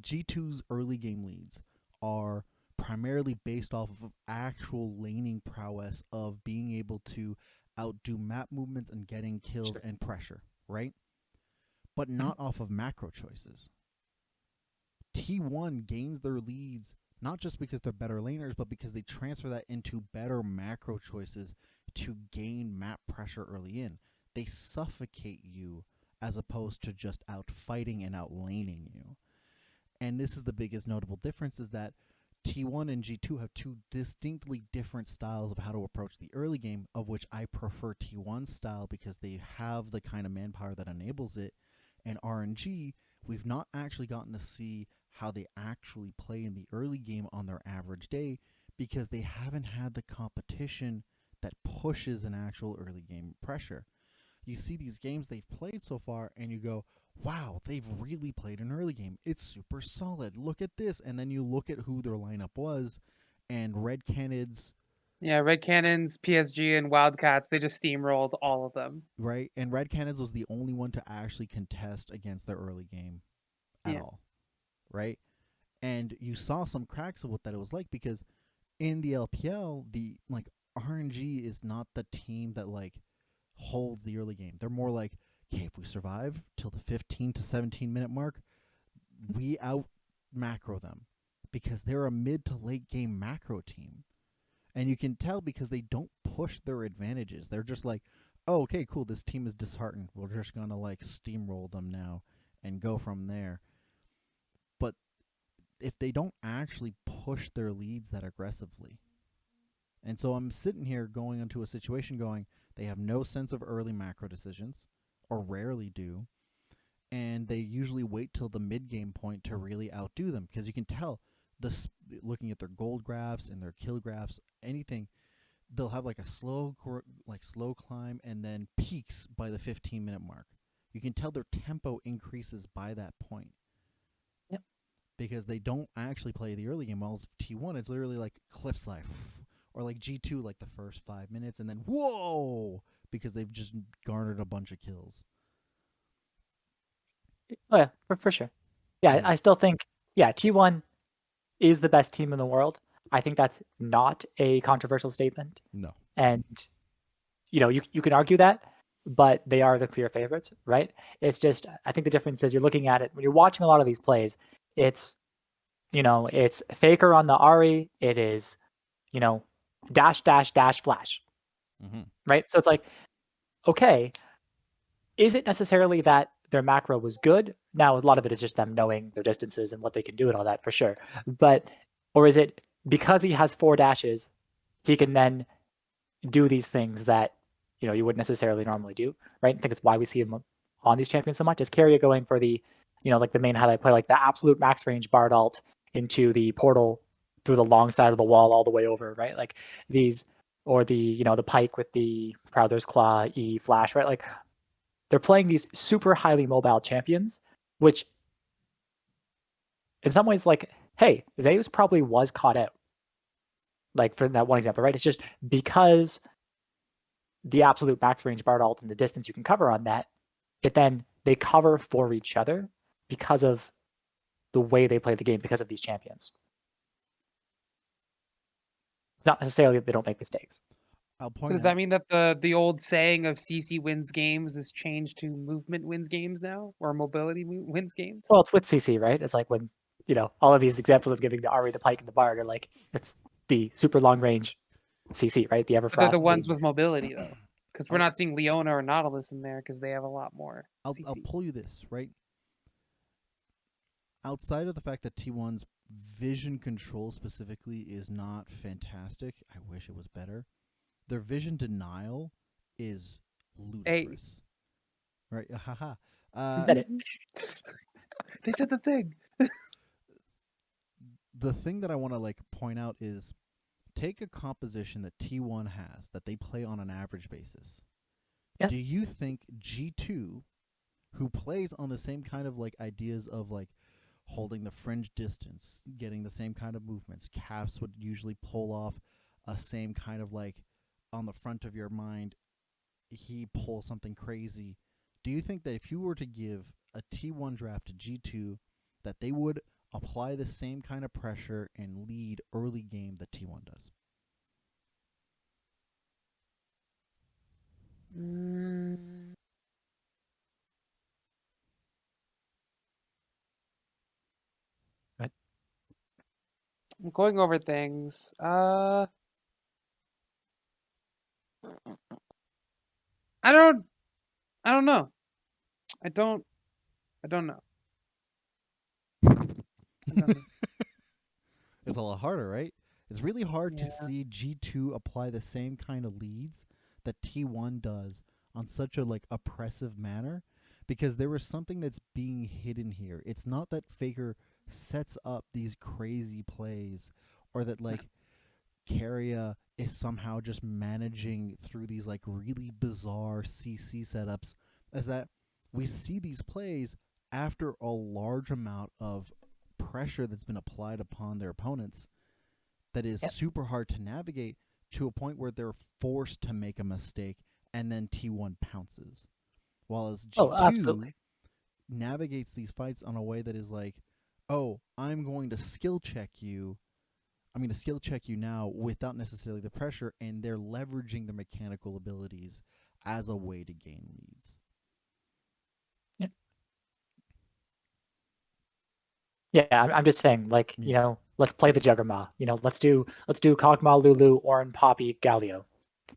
G2's early game leads are primarily based off of actual laning prowess of being able to outdo map movements and getting kills and pressure, right? But not off of macro choices. T1 gains their leads not just because they're better laners, but because they transfer that into better macro choices to gain map pressure early in. They suffocate you as opposed to just out fighting and out laning you. And this is the biggest notable difference, is that T1 and G2 have two distinctly different styles of how to approach the early game, of which I prefer T1's style because they have the kind of manpower that enables it. And RNG, we've not actually gotten to see how they actually play in the early game on their average day because they haven't had the competition that pushes an actual early game pressure. You see these games they've played so far and you go, wow, they've really played an early game. It's super solid. Look at this. And then you look at who their lineup was, and Red Canids. Yeah, Red Cannons, PSG, and Wildcats, they just steamrolled all of them. Right? And Red Canids was the only one to actually contest against their early game at all. Right? And you saw some cracks of what that it was like, because in the LPL, the like RNG is not the team that like holds the early game. They're more like, okay, if we survive till the 15 to 17 minute mark, we out macro them, because they're a mid to late game macro team. And you can tell because they don't push their advantages. They're just like, oh, okay, cool, this team is disheartened. We're just going to like steamroll them now and go from there. But if they don't actually push their leads that aggressively. And so I'm sitting here going into a situation going, they have no sense of early macro decisions, or rarely do, and they usually wait till the mid-game point to really outdo them, because you can tell, looking at their gold graphs and their kill graphs, anything, they'll have like a slow climb and then peaks by the 15-minute mark. You can tell their tempo increases by that point. Yep. Because they don't actually play the early game. While T1, it's literally like cliffside, or like G2, like the first 5 minutes, and then whoa, because they've just garnered a bunch of kills. Oh yeah, for sure. Yeah, I still think T1 is the best team in the world. I think that's not a controversial statement. No. And you can argue that, but they are the clear favorites, right? It's just, I think the difference is you're looking at it when you're watching a lot of these plays. It's it's Faker on the Ahri. It is dash dash dash flash, right? So it's like, okay, is it necessarily that their macro was good? Now a lot of it is just them knowing their distances and what they can do and all that, for sure. Or is it because he has 4 dashes, he can then do these things that you wouldn't necessarily normally do, right? I think it's why we see him on these champions so much. Is Keria going for the like the main highlight play, like the absolute max range Bard ult into the portal through the long side of the wall all the way over, right? Like these, or the the pike with the Prowler's Claw E flash, right? Like they're playing these super highly mobile champions, which in some ways, like, hey, Zeus probably was caught out. Like for that one example, right? It's just because the absolute max range Bard ult and the distance you can cover on that, they cover for each other because of the way they play the game, because of these champions. It's not necessarily that they don't make mistakes. I'll point So does that mean that the old saying of CC wins games is changed to movement wins games now, or mobility wins games? Well, it's with CC, right? It's like when all of these examples of giving the Ahri, the Pike, and the Bard are like, it's the super long range CC, right? The Everfrost. But they're the ones with mobility though, because we're not seeing Leona or Nautilus in there because they have a lot more CC. I'll pull you this, right? Outside of the fact that T1's vision control specifically is not fantastic, I wish it was better. Their vision denial is ludicrous. Right? Haha. Who said it? They said the thing. The thing that I want to point out is, take a composition that T1 has that they play on an average basis. Yeah. Do you think G2, who plays on the same kind of ideas of holding the fringe distance, getting the same kind of movements, Caps would usually pull off a same kind of on the front of your mind, he pulls something crazy. Do you think that if you were to give a T1 draft to G2, that they would apply the same kind of pressure and lead early game that T1 does? I'm going over things. I don't know. I don't know. It's a lot harder, right? It's really hard to see G2 apply the same kind of leads that T1 does on such a oppressive manner, because there is something that's being hidden here. It's not that Faker sets up these crazy plays, or that Keria is somehow just managing through these really bizarre CC setups, as that we see these plays after a large amount of pressure that's been applied upon their opponents that is super hard to navigate, to a point where they're forced to make a mistake, and then T1 pounces. While as G2 navigates these fights on a way that is I'm going to skill check you. I'm going to skill check you now without necessarily the pressure, and they're leveraging their mechanical abilities as a way to gain leads. Yeah. Yeah, I'm just saying, like, Yeah. you know, let's play the Juggernaut. You know, let's do Kog'Maw, Lulu, Orin, Poppy, Galio.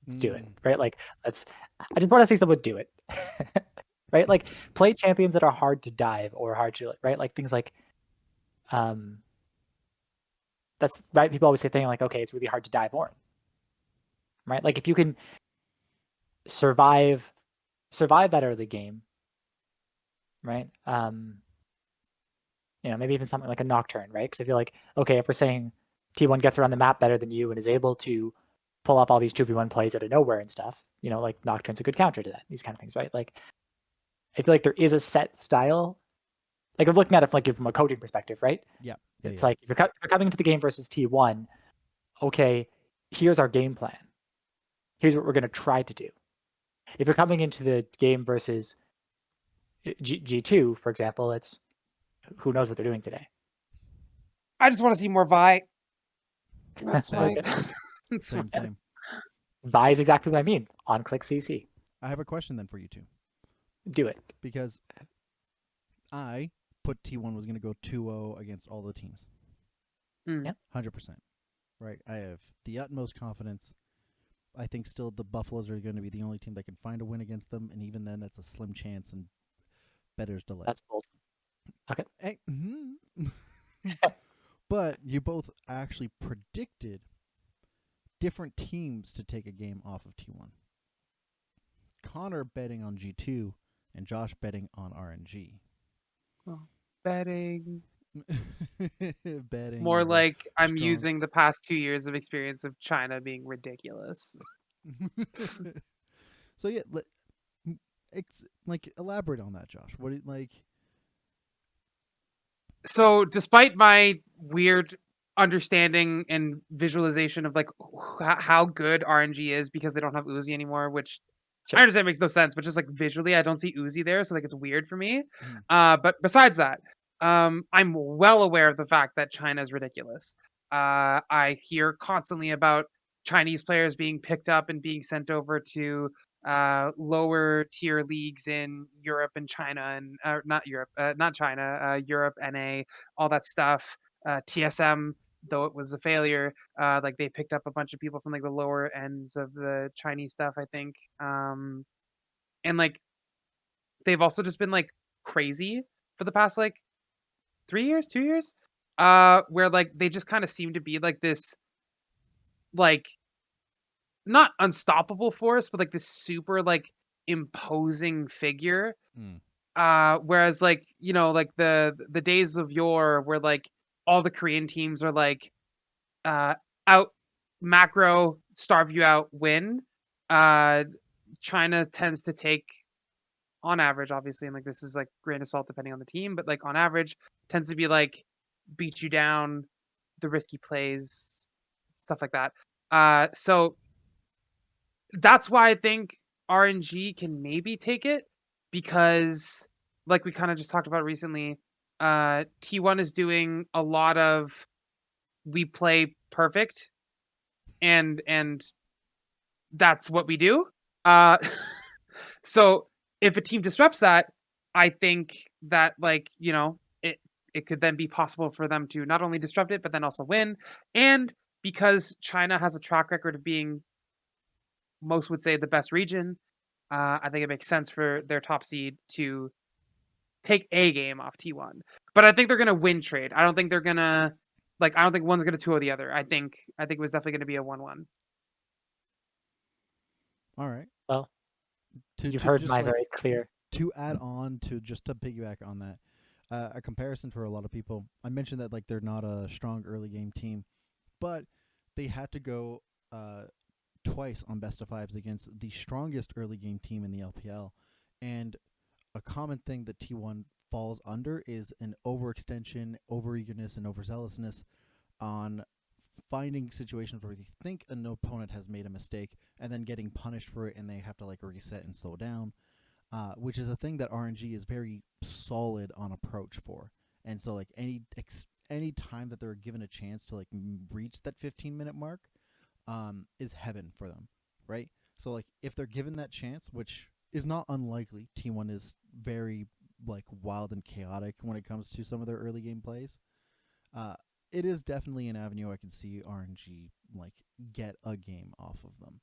Let's do it, right? Like, let's. I just want to see someone do it, right? Like, play champions that are hard to dive or hard to, right? Like things like, that's right. People always say thing like, okay, it's really hard to dive Orin, right? Like, if you can survive that early game, right? You know, maybe even something like a Nocturne, right? Because I feel like, okay, if we're saying T1 gets around the map better than you and is able to pull up all these 2v1 plays out of nowhere and stuff, you know, like Nocturne's a good counter to that, these kind of things, right? Like, I feel like there is a set style. Like, I'm looking at it from a coaching perspective, right? Yeah. It's like, if you're coming into the game versus T1, okay, here's our game plan. Here's what we're going to try to do. If you're coming into the game versus G2, for example, it's who knows what they're doing today. I just want to see more Vi. That's Same. my. Same. Vi is exactly what I mean. On click CC. I have a question then for you two, Do it. because I put T1 was going to go 2-0 against all the teams. Mm. Yeah. 100%. Right? I have the utmost confidence. I think still the Buffaloes are going to be the only team that can find a win against them, and even then, that's a slim chance and better's delay. That's bold. Okay. But you both actually predicted different teams to take a game off of T1. Connor betting on G2 and Josh betting on RNG. Oh, betting. Betting More is a like I'm strong- using the past 2 years of experience of China being ridiculous. So yeah, like elaborate on that, Josh. What do you, like? So, despite my weird understanding and visualization of like how good RNG is because they don't have Uzi anymore, which Sure. I understand makes no sense, but just like visually, I don't see Uzi there, so like it's weird for me. Mhm. But besides that, I'm well aware of the fact that China is ridiculous. I hear constantly about Chinese players being picked up and being sent over to lower tier leagues in Europe and China, and not China, Europe, NA, all that stuff. TSM, though it was a failure, like they picked up a bunch of people from like the lower ends of the Chinese stuff, I think. And like they've also just been like crazy for the past like 3 years, 2 years, where like they just kind of seem to be like this, like not unstoppable force, but like this super like imposing figure. Mm. Whereas like, you know, like the days of yore where like all the Korean teams are like out macro, starve you out, win. Uh China tends to take, on average, obviously, and like this is like grain of salt depending on the team, but like on average tends to be like beat you down, the risky plays, stuff like that. So that's why I think RNG can maybe take it, because like we kind of just talked about recently, T1 is doing a lot of we play perfect, and that's what we do. Uh so if a team disrupts that, I think that, like, you know, it could then be possible for them to not only disrupt it but then also win. And because China has a track record of being, most would say, the best region, I think it makes sense for their top seed to take a game off T1. But I think they're gonna win trade. I don't think they're gonna, like, I don't think one's gonna 2-0 the other. I think it was definitely gonna be a 1-1. All right. Well, To you've to heard just my like very clear. to add on to just to piggyback on that, a comparison for a lot of people. I mentioned that like they're not a strong early game team, but they had to go twice on best of fives against the strongest early game team in the LPL, and a common thing that T1 falls under is an overextension, overeagerness, and overzealousness on finding situations where they think an opponent has made a mistake and then getting punished for it, and they have to like reset and slow down, which is a thing that RNG is very solid on approach for. And so like any time that they're given a chance to like reach that 15-minute mark, is heaven for them, right? So like if they're given that chance, which is not unlikely, T1 is very like wild and chaotic when it comes to some of their early game plays. It is definitely an avenue I can see RNG like get a game off of them.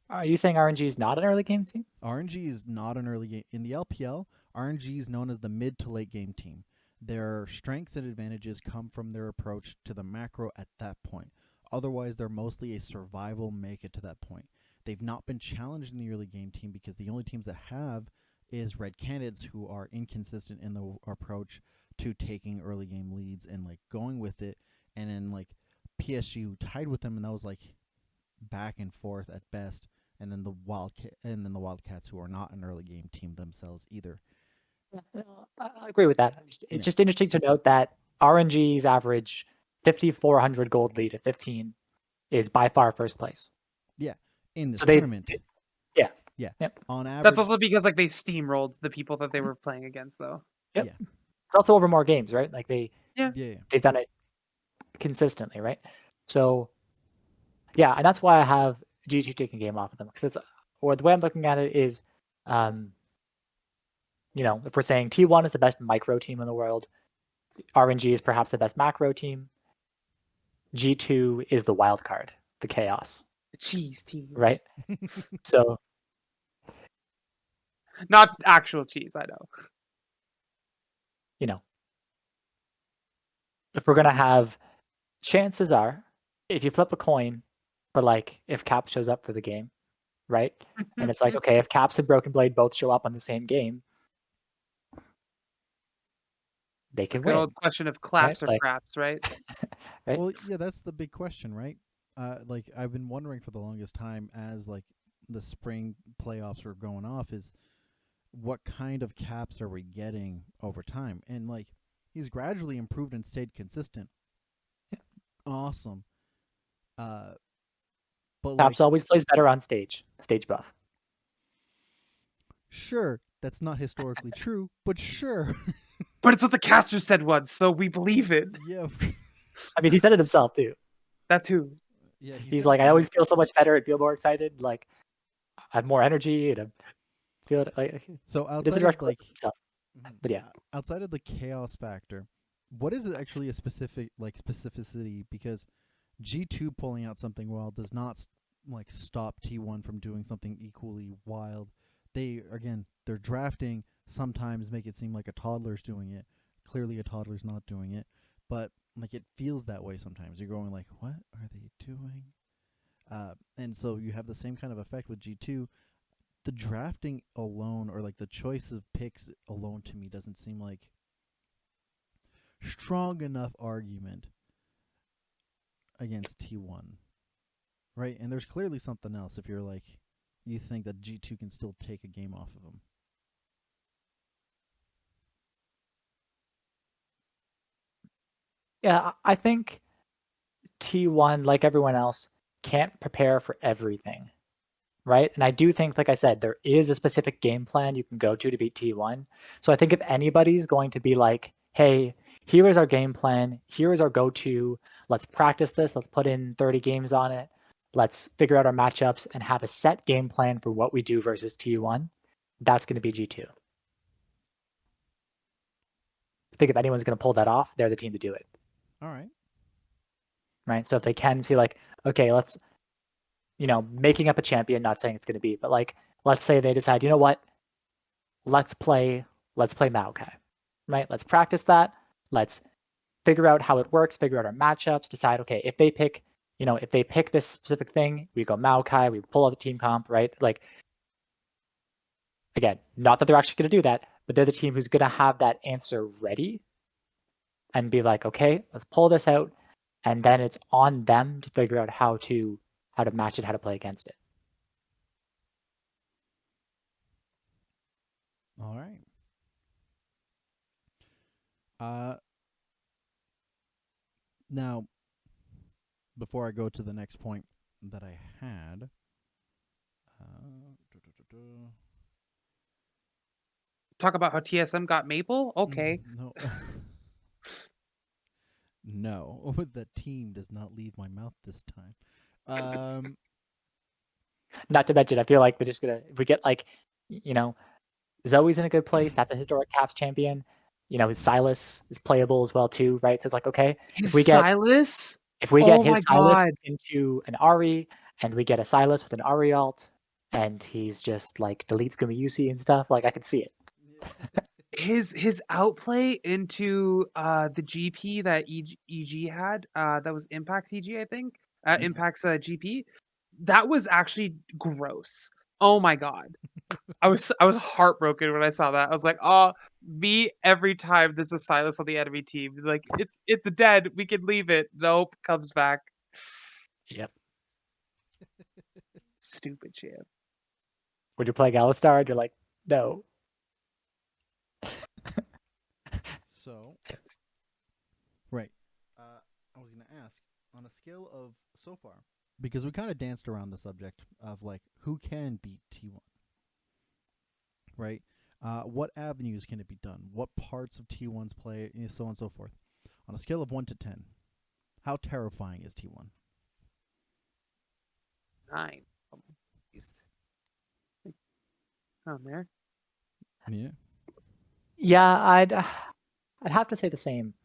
Are you saying RNG is not an early game team? RNG is not an early game in the LPL. RNG is known as the mid to late game team. Their strengths and advantages come from their approach to the macro at that point. Otherwise, they're mostly a survival make it to that point. They've not been challenged in the early game team because the only teams that have is Red Candidates, who are inconsistent in the approach to taking early game leads and like going with it, and then like PSG who tied with them, and that was like back and forth at best. And then the Wildcats, who are not an early game team themselves either. Yeah, I agree with that. It's just interesting to note that RNG's average 5,400 gold lead at 15 is by far first place. Yeah, in this So tournament. Yeah. Yeah. Yep. On average. That's also because like they steamrolled the people that they were playing against, though. Yep. Yeah. It's also over more games, right? Like Yeah. they've done it consistently, right? So yeah, and that's why I have G2 taking game off of them, because it's, or the way I'm looking at it is, you know, if we're saying T1 is the best micro team in the world, RNG is perhaps the best macro team, G2 is the wild card, the chaos, The cheese team. right? So Not actual cheese, I know. you know, if we're gonna have, chances are, if you flip a coin for like if Cap shows up for the game, right? And it's like, okay, if Caps and Broken Blade both show up on the same game, they can Good win. old question of claps right? or Like, craps, right? right? Well, yeah, that's the big question, right? Like I've been wondering for the longest time as like the spring playoffs are going off is what kind of Caps are we getting over time? And like he's gradually improved and stayed consistent. Yeah. Awesome. But Caps like, always plays better on stage buff. sure, that's not historically true, but sure. But it's what the caster said once, so we believe it. Yeah. I mean, he said it himself too. That too. Yeah, He's like, I always feel so much better and feel more excited. Like, I have more energy and I feel like. So it is a outside direct of like, himself. But yeah, outside of the chaos factor, what is actually a specificity? Because G2 pulling out something wild does not like stop T1 from doing something equally wild. Their drafting sometimes make it seem like a toddler's doing it. Clearly, a toddler's not doing it, but like it feels that way sometimes. You're going like, what are they doing? And so you have the same kind of effect with G2. The drafting alone, or like the choice of picks alone, to me doesn't seem like strong enough argument against T1, right? And there's clearly something else if you're like, you think that G2 can still take a game off of them. yeah, I think T1, like everyone else, can't prepare for everything, right? And I do think, like I said, there is a specific game plan you can go to beat T1. So I think if anybody's going to be like, hey, here is our game plan, here is our go-to, let's practice this, let's put in 30 games on it, let's figure out our matchups and have a set game plan for what we do versus T1, that's going to be G2. I think if anyone's going to pull that off, they're the team to do it. All right. Right? So if they can see like, okay, let's, you know, making up a champion, not saying it's going to be, but like, let's say they decide, you know what, let's play Maokai, right? Let's practice that. Let's figure out how it works, figure out our matchups, decide, okay, if they pick this specific thing, we go Maokai, we pull out the team comp, right? Like, again, not that they're actually going to do that, but they're the team who's going to have that answer ready and be like, okay, let's pull this out. And then it's on them to figure out how to match it, how to play against it. All right. Now, before I go to the next point that I had, Talk about how TSM got Maple? Okay. No. No, the team does not leave my mouth this time. Not to mention, I feel like we're just gonna, if we get like, you know, Zoe's in a good place. That's a historic Caps champion. His Silas is playable as well too, right? So it's like, okay, His if we get Silas? his Oh my Silas god. into an Ari, and we get a Silas with an Ari alt, and he's just like deletes Gumayusi and stuff, like I could see it. His outplay into the GP that EG had, that was Impact's EG, I think. Impact's GP. That was actually gross. Oh my god. I was heartbroken when I saw that. I was like, "Oh, me every time there's a Silas on the enemy team. Like it's dead. We can leave it." Nope, comes back. Yep. Stupid champ. Would you play Alistar? And you're like, no. So, right. I was going to ask, on a scale of so far, because we kind of danced around the subject of like who can beat T1, right? What avenues can it be done? What parts of T1's play, so on and so forth. On a scale of 1 to 10, how terrifying is T1? 9. At least. On there. Yeah. Yeah, I'd have to say the same.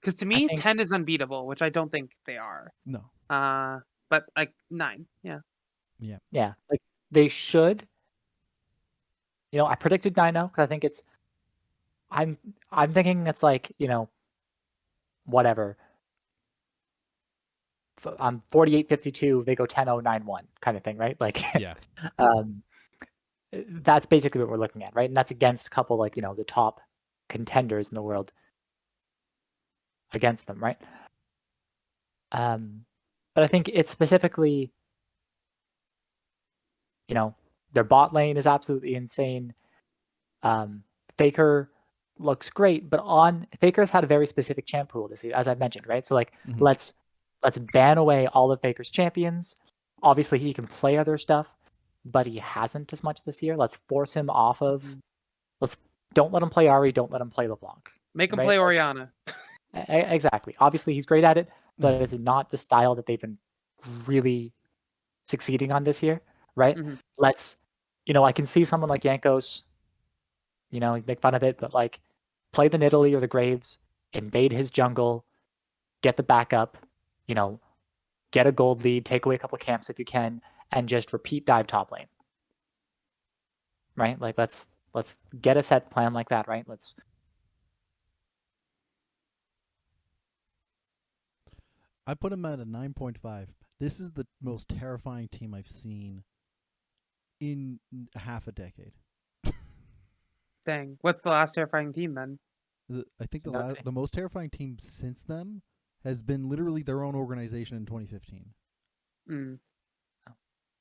Because to I me, think- 10 is unbeatable, which I don't think they are. No. But like 9, yeah. Yeah, like they should. I predicted 9-0 because I think it's. I'm thinking it's like whatever. I'm 48-52. They go 10-0, 9-1 kind of thing, right? Like, Yeah. that's basically what we're looking at, right? And that's against a couple like the top contenders in the world against them, right? But I think it's specifically, their bot lane is absolutely insane. Faker looks great, but Faker's had a very specific champ pool this season, as I mentioned, right? So like, Mhm. let's ban away all of Faker's champions. Obviously, he can play other stuff, but he hasn't as much this year. Let's force him off of. Don't let him play Ari. Don't let him play LeBlanc. Make him Right? play Orianna. Exactly. Obviously, he's great at it, but it's not the style that they've been really succeeding on this year, right? Mhm. Let's, I can see someone like Yankos, make fun of it, but like play the Nidalee or the Graves, invade his jungle, get the backup, get a gold lead, take away a couple of camps if you can, and just repeat dive top lane. Right? Like let's get a set plan like that, right? I put him at a 9.5. This is the most terrifying team I've seen in half a decade. Dang. What's the last terrifying team then? I think Nothing. the most terrifying team since them has been literally their own organization in 2015. Mm.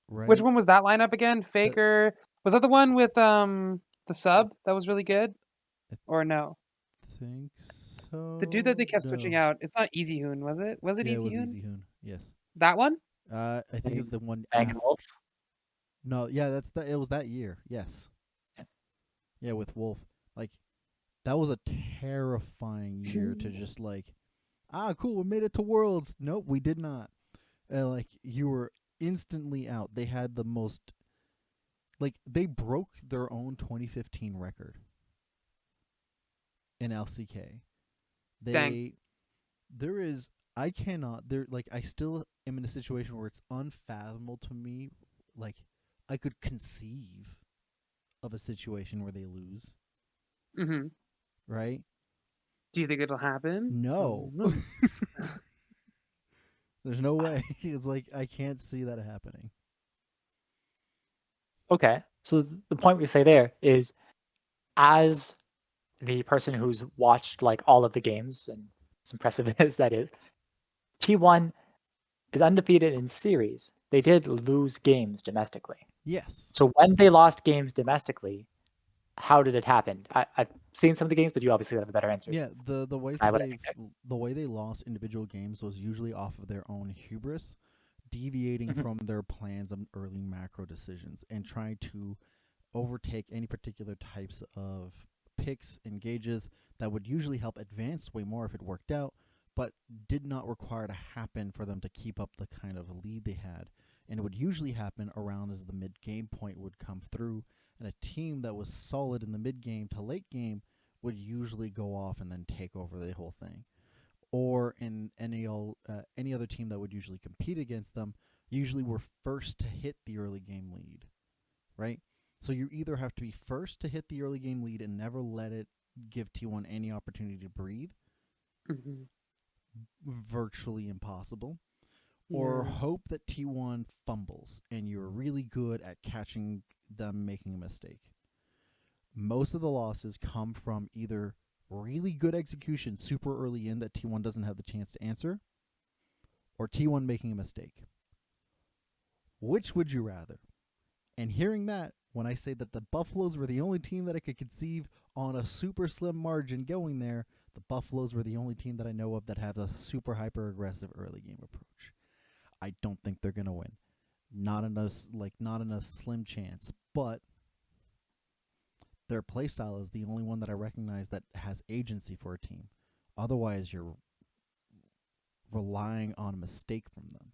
Right? Which one was that lineup again? Faker. Was that the one with the sub that was really good? Or no? Think so. The dude that they kept switching No. out. It's not Easy Hoon, was it? Was it Yeah, it Easy was Hoon? Easy Hoon. Yes. That one? I think it's the one. Bang and Wolf. No, yeah, it was that year. Yes. Yeah. Yeah, with Wolf. Like that was a terrifying year to just like, cool, we made it to Worlds. Nope, we did not. Like you were instantly out. They had the most. Like they broke their own 2015 record in LCK. Dang. There is. I cannot. There. Like I still am in a situation where it's unfathomable to me. Like I could conceive of a situation where they lose. Mm-hmm. Right? Do you think it'll happen? No. Oh, There's no way. It's like I can't see that happening. Okay. So the point we say there is, as the person who's watched like all of the games, and as impressive as that is, T1 is undefeated in series. They did lose games domestically. Yes. So when they lost games domestically, how did it happen? I've seen some of the games, but you obviously have a better answer. Yeah, the ways I that would they the way they lost individual games was usually off of their own hubris, deviating Mhm. from their plans of early macro decisions and trying to overtake any particular types of picks and gauges that would usually help advance way more if it worked out, but did not require to happen for them to keep up the kind of lead they had. And it would usually happen around as the mid game point would come through, and a team that was solid in the mid game to late game would usually go off and then take over the whole thing. Or in any other team that would usually compete against them, usually were first to hit the early game lead, right? So you either have to be first to hit the early game lead and never let it give T1 any opportunity to breathe, Mhm. virtually impossible, or Yeah. hope that T1 fumbles and you're really good at catching them making a mistake. Most of the losses come from either really good execution super early in that T1 doesn't have the chance to answer, or T1 making a mistake. Which would you rather? And hearing that, when I say that the Buffaloes were the only team that I could conceive on a super slim margin going there, the Buffaloes were the only team that I know of that have a super hyper aggressive early game approach. I don't think they're gonna win. Not in a slim chance, but their playstyle is the only one that I recognize that has agency for a team. Otherwise, you're relying on a mistake from them.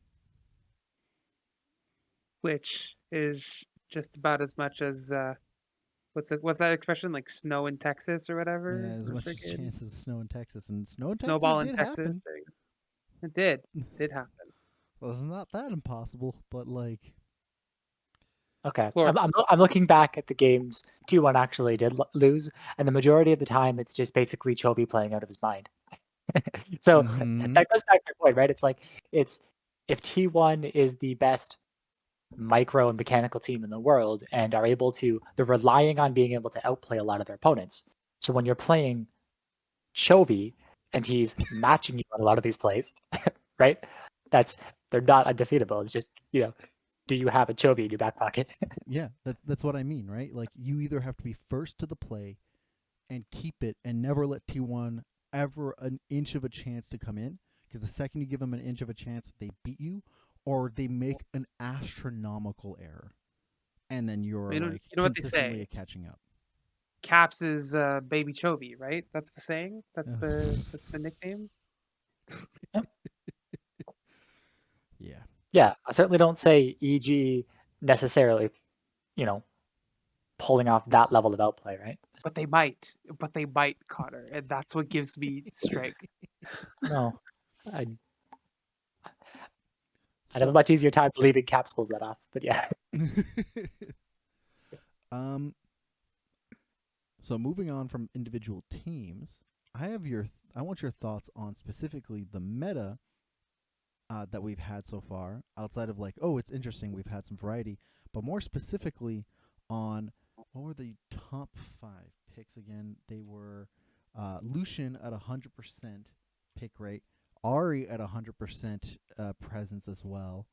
Which is just about as much as what's that expression, like snow in Texas or whatever? Yeah, as Or much as freaking chances of snow in Texas, and snow in Texas snowball in did Texas. happen. There you go. It did happen. Well, it's not that impossible, but like, Okay, Floor. I'm looking back at the games T1 actually did lose, and the majority of the time it's just basically Chovy playing out of his mind. So Mhm. that goes back to your point, right? It's like it's if T1 is the best micro and mechanical team in the world and are able to, they're relying on being able to outplay a lot of their opponents. So when you're playing Chovy and he's matching you on a lot of these plays, right? They're not undefeatable. It's just, do you have a Chovy in your back pocket? Yeah, that's what I mean, right? Like, you either have to be first to the play and keep it and never let T1 ever an inch of a chance to come in, because the second you give them an inch of a chance, they beat you, or they make an astronomical error, and then you're You know, like you know what they consistently say. catching up. Caps is baby Chovy, right? That's the saying. That's the nickname. Yeah. Yeah, I certainly don't say EG necessarily, pulling off that level of outplay, right? But they might. But they might, Connor, and that's what gives me strength. No, I'd have a So, much easier time believing Caps pulls that off. But yeah, um, so moving on from individual teams, I want your thoughts on specifically the meta that we've had so far, outside of like, oh, it's interesting, we've had some variety, but more specifically on what were the top 5 picks again? They were Lucian at 100% pick rate, Ari at 100% presence as well.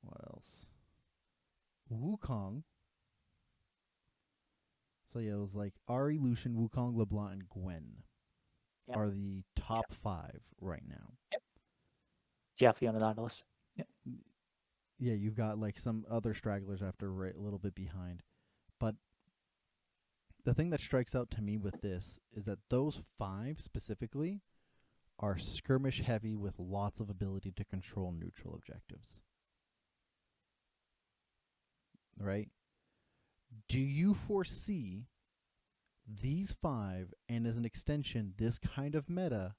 What else? Wukong. So yeah, it was like Ari, Lucian, Wukong, LeBlanc, and Gwen Yep. are the top 5 right now. Jeffy on the Nautilus. Yep. Yeah, you've got like some other stragglers after right a little bit behind. But the thing that strikes out to me with this is that those 5 specifically are skirmish heavy with lots of ability to control neutral objectives. Right? Do you foresee these 5, and as an extension, this kind of meta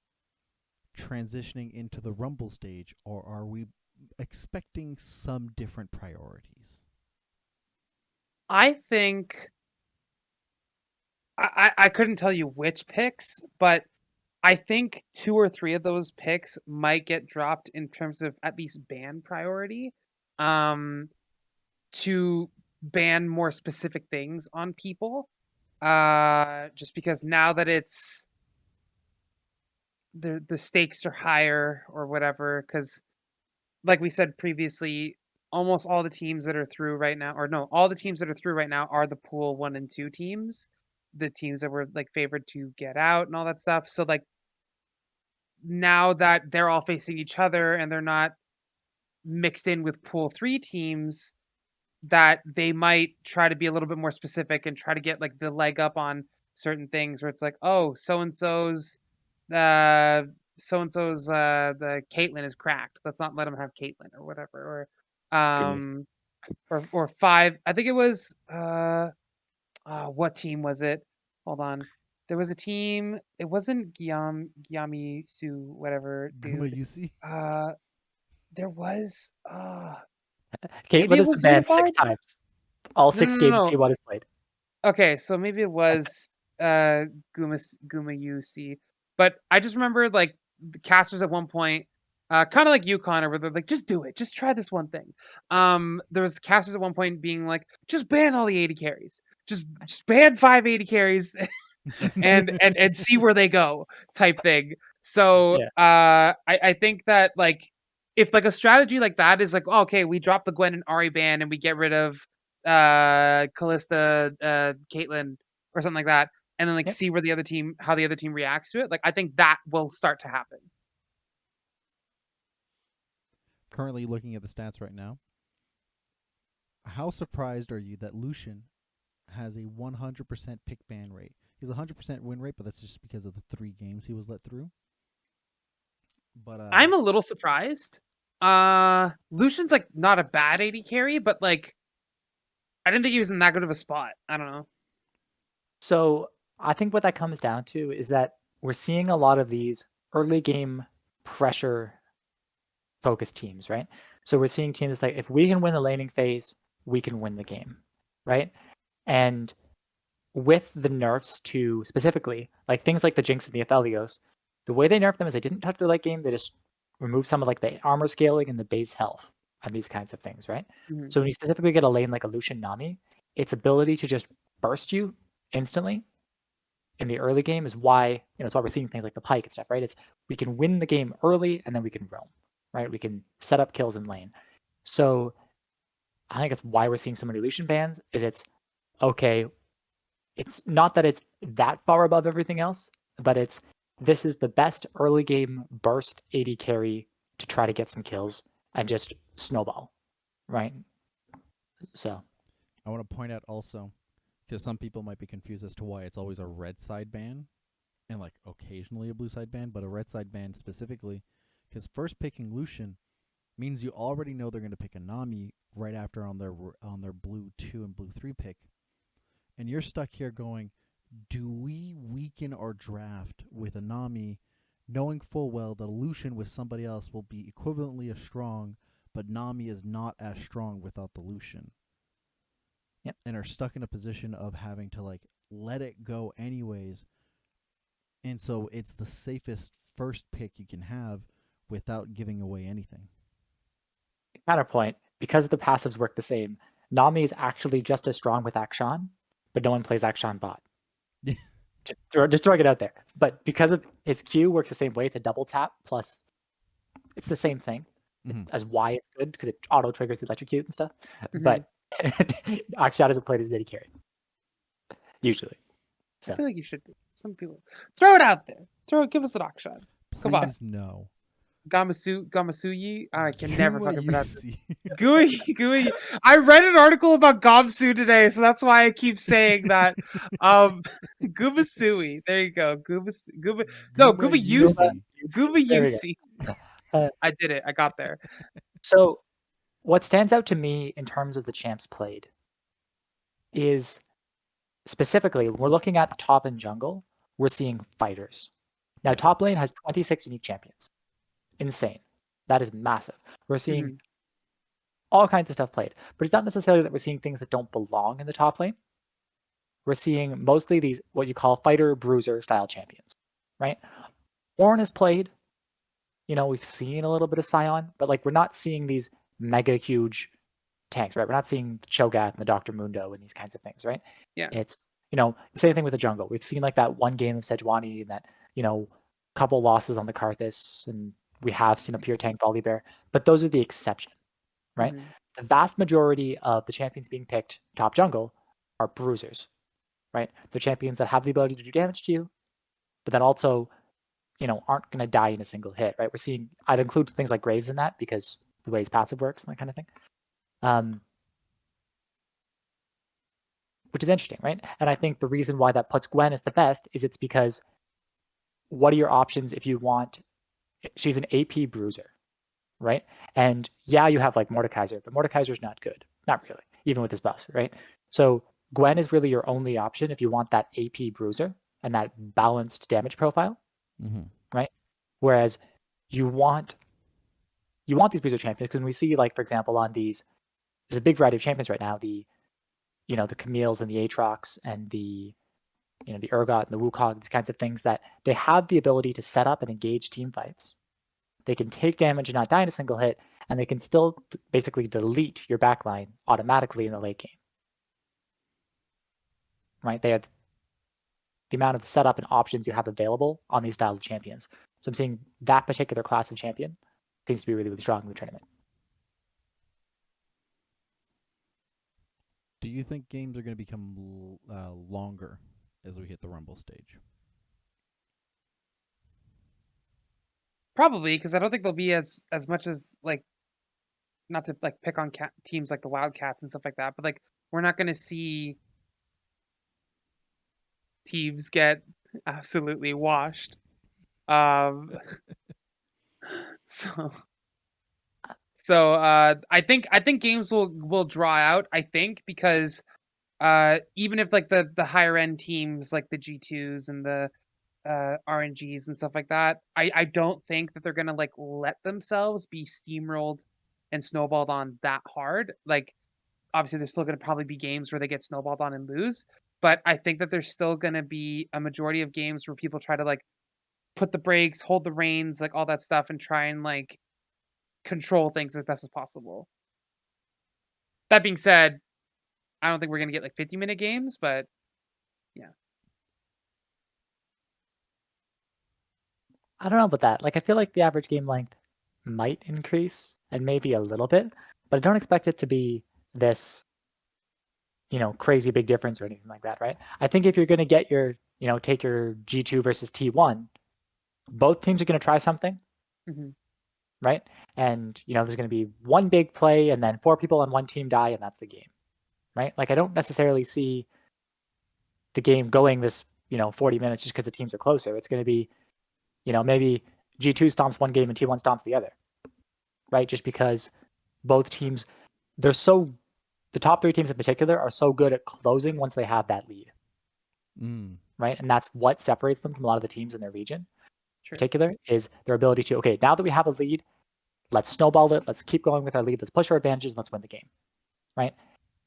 transitioning into the Rumble stage, or are we expecting some different priorities? I think I couldn't tell you which picks, but I think 2 or 3 of those picks might get dropped in terms of at least ban priority, to ban more specific things on people. Just because now that it's the stakes are higher or whatever, because like we said previously, almost all the teams that are through right now, or no, all the teams that are through right now are the pool 1 and 2 teams, the teams that were like favored to get out and all that stuff. So like now that they're all facing each other and they're not mixed in with pool 3 teams, that they might try to be a little bit more specific and try to get like the leg up on certain things where it's like, oh, uh so and so's the Caitlyn is cracked. Let's not let him have Caitlyn or whatever. Or Good news. or 5. I think it was what team was it? Hold on. There was a team. It wasn't Gyami Su, whatever, Guma dude. Yusi? There was maybe Caitlyn it has been was banned Unified? 6 times. All No, 6 no, no, games no. G1 has played. Okay, so maybe it was Guma UC. But I just remember like the casters at one point, kind of like you, Connor, where they're like, just do it, just try this one thing. There was casters at one point being like, just ban all the 80 carries. Just ban 580 carries and see where they go type thing. So Yeah. I think that like if like a strategy like that is like, oh, okay, we drop the Gwen and Ari ban and we get rid of Callista, Caitlyn or something like that, and then like Yep. see where the other team how the other team reacts to it. Like I think that will start to happen. Currently looking at the stats right now. How surprised are you that Lucian has a 100% pick ban rate? He has a 100% win rate, but that's just because of the 3 games he was let through. But I'm a little surprised. Lucian's like not a bad 80 carry, but like I didn't think he was in that good of a spot. I don't know. So I think what that comes down to is that we're seeing a lot of these early game pressure focused teams, right? So we're seeing teams like, if we can win the laning phase, we can win the game, right? And with the nerfs to specifically like things like the Jinx and the Aphelios, the way they nerfed them is they didn't touch the late game. They just removed some of like the armor scaling and the base health and these kinds of things, right? Mhm. So when you specifically get a lane like a Lucian Nami, its ability to just burst you instantly in the early game is why, it's why we're seeing things like the Pike and stuff, right? It's we can win the game early and then we can roam, right? We can set up kills in lane. So I think that's why we're seeing so many Lucian bans. Is it's okay. It's not that it's that far above everything else, but this is the best early game burst 80 carry to try to get some kills and just snowball, right? So I want to point out also, because some people might be confused as to why it's always a red side ban and like occasionally a blue side ban, but a red side ban specifically, because first picking Lucian means you already know they're going to pick a Nami right after on their blue 2 and blue 3 pick, and you're stuck here going, do we weaken our draft with a Nami, knowing full well that Lucian with somebody else will be equivalently as strong, but Nami is not as strong without the Lucian? Yep. And are stuck in a position of having to like let it go anyways. And so it's the safest first pick you can have without giving away anything. counterpoint, because the passives work the same, Nami is actually just as strong with Akshan, but no one plays Akshan bot. just throwing it out there. But because of his Q works the same way, it's a double tap plus it's the same thing. As why it's good, because it auto triggers the electrocute and stuff. But Akshan isn't played as Diddy carry. Usually. So I feel like you should. Some people throw it out there. Give us an auction. Come on. Please no. Gamasuyi. I can never Guma fucking pronounce Yusi. it. Gui. I read an article about Gamsu today, so that's why I keep saying that. Gumasui. There you go. Guba Yusi. Guba There we Yusi. go. I did it. I got there. So what stands out to me in terms of the champs played is specifically when we're looking at the top and jungle, we're seeing fighters. Now top lane has 26 unique champions. Insane. That is massive. We're seeing all kinds of stuff played, but it's not necessarily that we're seeing things that don't belong in the top lane. We're seeing mostly these what you call fighter bruiser style champions, right? Ornn is played. We've seen a little bit of Sion, but like we're not seeing these mega huge tanks, right? We're not seeing the Cho'Gath and the Dr. Mundo and these kinds of things, right? Yeah. It's same thing with the jungle. We've seen like that one game of Sejuani and that couple losses on the Karthus, and we have seen a pure tank Volibear, but those are the exception, right? The vast majority of the champions being picked top jungle are bruisers, right? They're champions that have the ability to do damage to you, but then also, aren't going to die in a single hit, right? We're seeing, I'd include things like Graves in that because the way his passive works and that kind of thing. Which is interesting, right? And I think the reason why that puts Gwen as the best is it's because what are your options if you want? She's an AP bruiser, right? And yeah, you have like Mordekaiser, but Mordekaiser's not good, Not really, even with his buffs, right? So Gwen is really your only option if you want that AP bruiser and that balanced damage profile, right? Whereas you want these bruiser champions because when we see, like, for example, on these, there's a big variety of champions right now. The Camille's and the Aatrox and the Urgot and the Wukong, these kinds of things that they have the ability to set up and engage team fights. They can take damage and not die in a single hit, and they can still basically delete your backline automatically in the late game. Right? They have the amount of setup and options you have available on these style of champions. So I'm seeing that particular class of champion seems to be really, really strong in the tournament. Do you think games are going to become longer as we hit the Rumble stage? Probably, because I don't think they'll be as much as, like, not to like pick on teams like the Wildcats and stuff like that, but like we're not going to see teams get absolutely washed. So I think games will draw out. I think because even if like the higher end teams like the G2s and the RNGs and stuff like that, I don't think that they're gonna like let themselves be steamrolled and snowballed on that hard. Like, obviously there's still gonna probably be games where they get snowballed on and lose, but I think that there's still gonna be a majority of games where people try to like put the brakes, hold the reins, like all that stuff, and try and like control things as best as possible. That being said, I don't think we're gonna get like 50-minute games, but yeah. I don't know about that. Like, I feel like the average game length might increase, and maybe a little bit, but I don't expect it to be this, crazy big difference or anything like that, right? I think if you're going to get your, take your G2 versus T1, both teams are going to try something, right? And, there's going to be one big play, and then 4 people on one team die, and that's the game, right? Like, I don't necessarily see the game going this, 40 minutes just because the teams are closer. It's going to be, maybe G2 stomps one game and T1 stomps the other, right? Just because both teams, the top 3 teams in particular are so good at closing once they have that lead, right? And that's what separates them from a lot of the teams in their region. In particular, is their ability to, okay, now that we have a lead, let's snowball it, let's keep going with our lead, let's push our advantages, and let's win the game, right?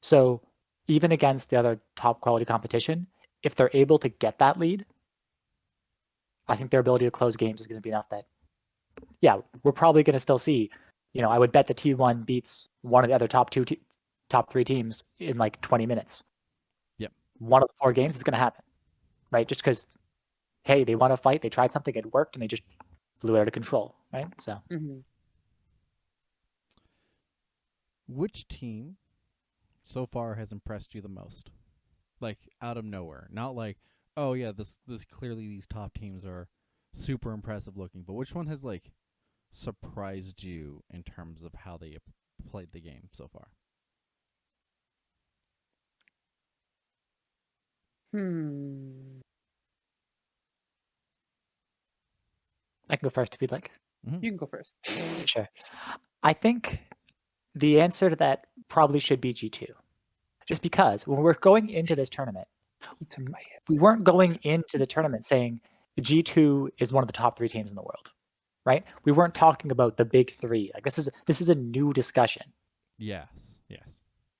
So even against the other top quality competition, if they're able to get that lead, I think their ability to close games is going to be enough that, yeah, we're probably going to still see, I would bet the T1 beats one of the other top 3 teams in like 20 minutes. Yep. One of the 4 games is going to happen, right? Just because, hey, they want to fight, they tried something, it worked, and they just blew it out of control, right? So. Which team so far has impressed you the most? Like, out of nowhere. Not like, oh yeah, this clearly these top teams are super impressive looking, but which one has like surprised you in terms of how they played the game so far? I can go first if you'd like. You can go first. Sure. I think the answer to that probably should be G2. Just because when we're going into this tournament, we weren't going into the tournament saying G2 is one of the top 3 teams in the world, right? We weren't talking about the big 3. Like, this is a new discussion. Yes.